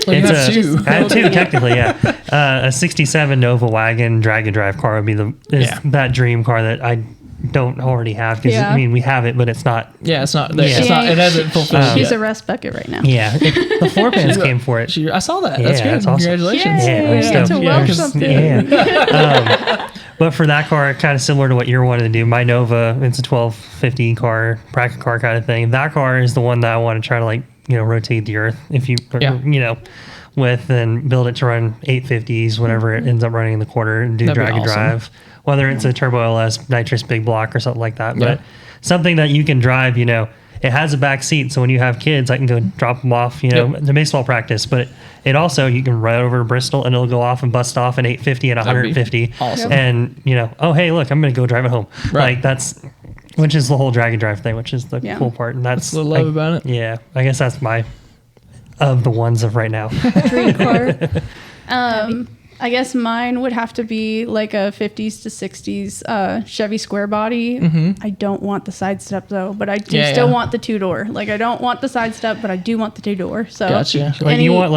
Well, you have two. I have two technically, a 67 Nova wagon drag and drive car would be that dream car that I don't already have because I mean we have it, but it's not. Yeah, it's not. It's not. It hasn't fulfilled. She's yet. a rest bucket right now. Yeah, the floor pans came for it. I saw that. Yeah, That's good. that's awesome. Congratulations. Yay, we get to weld something. But for that car, kind of similar to what you're wanting to do, my Nova, it's a 1250 car, bracket car kind of thing. That car is the one that I want to try to rotate the earth with and build it to run 850s whenever it ends up running in the quarter and do drag and drive. Whether it's a turbo LS nitrous big block or something like that, but something that you can drive, it has a back seat, so when you have kids, I can go drop them off, to baseball practice. But it also, you can ride over to Bristol and it'll go off and bust off an 850 and 150. Awesome. And, oh, hey, look, I'm going to go drive it home. Right. Which is the whole drag and drive thing, which is the cool part. And that's what I love about it. Yeah. I guess that's of the ones of right now. Dream car. I guess mine would have to be like a 50s to 60s Chevy square body. I don't want the side step though, but I do still want the 2-door. Like I don't want the side step, but I do want the 2-door. So gotcha. Like you want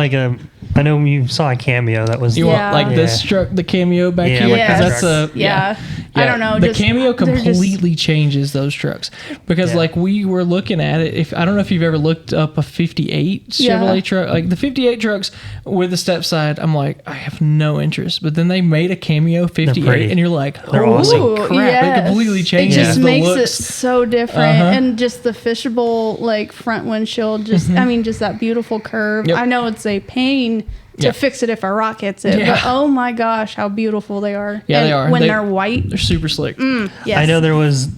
I know you saw a Cameo that was. You want like this truck, the Cameo back here? Yes. That's I don't know. The Cameo completely changes those trucks because like we were looking at it. I don't know if you've ever looked up a 58 Chevrolet truck, like the 58 trucks with the step side. I'm like, I have no interest, but then they made a Cameo 58 and you're like, holy crap. It completely changes it just the makes looks. it so different. And just the fishable like front windshield, just that beautiful curve. I know it's a pain to fix it if a rock hits it, but oh my gosh, how beautiful they are. They are. When they're white. They're super slick. Yes. I know there was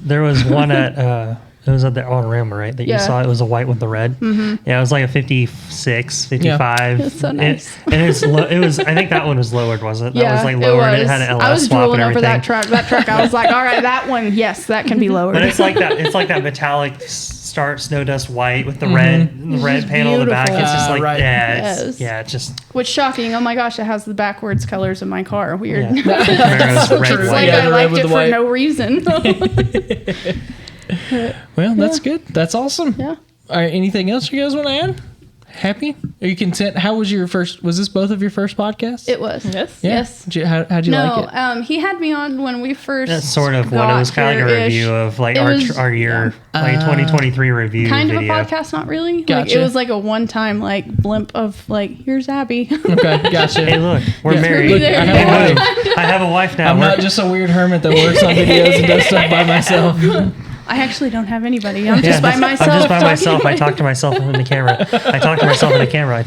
one at it was at the Autorama, right? That you saw. It was a white with the red. Yeah, it was like a 56, 55. It's so nice. It was. I think that one was lowered, wasn't it? That was like lowered. It had an LS I was swap drooling and over everything. that truck. I was like, all right, that one, yes, that can be lowered. But it's like that. It's like that metallic start snow dust white with the red panel on the back. It's just like it's just. What's shocking? Oh my gosh, it has the backwards colors of my car. Weird. Yeah. It's like I liked it for no reason. Well, that's good. That's awesome. Yeah. All right. Anything else you guys want to add? Happy? Are you content? How was your first? Was this both of your first podcasts? It was. Yes. Yeah. Yes. How'd you like it? He had me on when we first. That's sort of what it was, kind of like a review of like our year, like 2023 review. Kind video. of a podcast, not really. Gotcha. Like, it was like a one-time like blimp of like, here's Abby. Okay, gotcha. Hey, look, we're married. Look, I have a wife now. I'm not just a weird hermit that works on videos and does stuff by myself. I actually don't have anybody. I'm just by myself. I'm just by myself. I talk to myself in the camera. I talk to myself in the camera.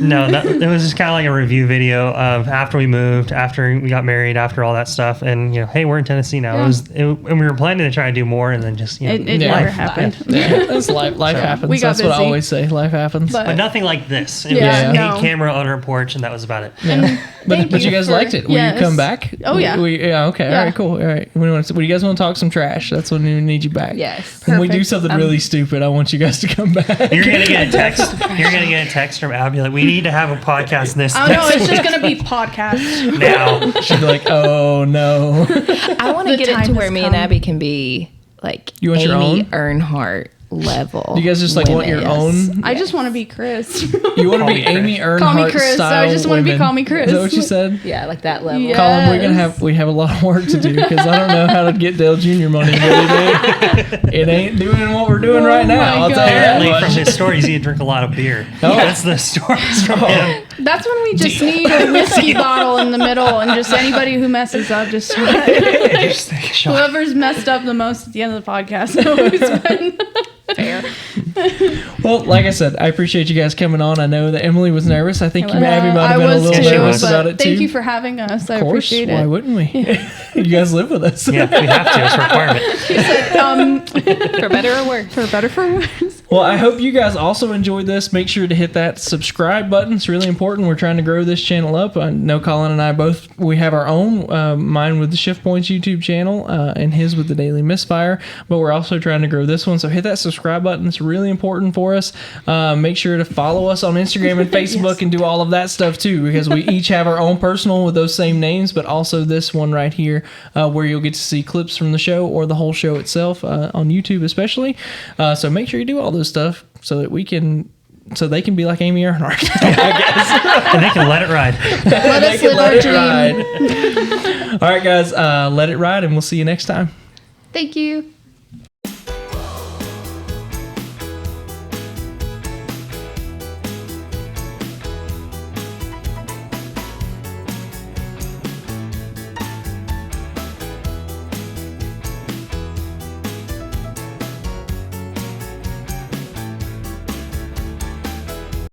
No, it was just kind of like a review video of after we moved, after we got married, after all that stuff, and hey, we're in Tennessee now. And we were planning to try to do more, and then just it never happened. That's life. Life happens. That's what I always say. Life happens. But nothing like this. It was a camera on her porch, and that was about it. Yeah. But you guys liked it. Will you come back? Oh yeah. Okay. All right. Cool. All right. When you guys want to talk some trash, that's when we need you back. Yes. When we do something really stupid, I want you guys to come back. You're gonna get a text. You're gonna get a text from Abby like, we need to have a podcast this. Oh no, it's just gonna be podcast now. She'd be like, oh no. I want to get it to where me and Abby can be like you want Amy your own? Earnhardt level. You guys just like want your own? I just want to be Chris. You want to be Amy Earnhardt Call me Chris. style I just want to be women. call me Chris. Is that what you said? Yeah, like that level. Yeah. Colin, we have a lot of work to do because I don't know how to get Dale Jr. money. It ain't doing what we're doing right now. I'll tell you that Apparently, much. from his stories, he drink a lot of beer. That's the stories from him. That's when we just need a whiskey bottle in the middle, and just anybody who messes up, just Just take a shot. whoever's messed up the most at the end of the podcast. Always been fair. Well, like I said, I appreciate you guys coming on. I know that Emily was nervous. I think Abby might have been a little nervous about it too. Thank you for having us. I Of course, appreciate why it. wouldn't we? You guys live with us. Yeah, we have to. It's a requirement. He said, For better or worse. for better for worse. Well, I hope you guys also enjoyed this. Make sure to hit that subscribe button. It's really important. We're trying to grow this channel up. I know Colin and I we have our own, mine with the Shift Points YouTube channel and his with the Daily Misfire, but we're also trying to grow this one. So hit that subscribe button. It's really important for us. Make sure to follow us on Instagram and Facebook and do all of that stuff too, because we each have our own personal with those same names, but also this one right here where you'll get to see clips from the show or the whole show itself on YouTube especially. So make sure you do all those stuff so that they can be like Amy Earnhardt, I guess. And they can let it ride. Let us live our dream. All right, guys, let it ride, and we'll see you next time. Thank you.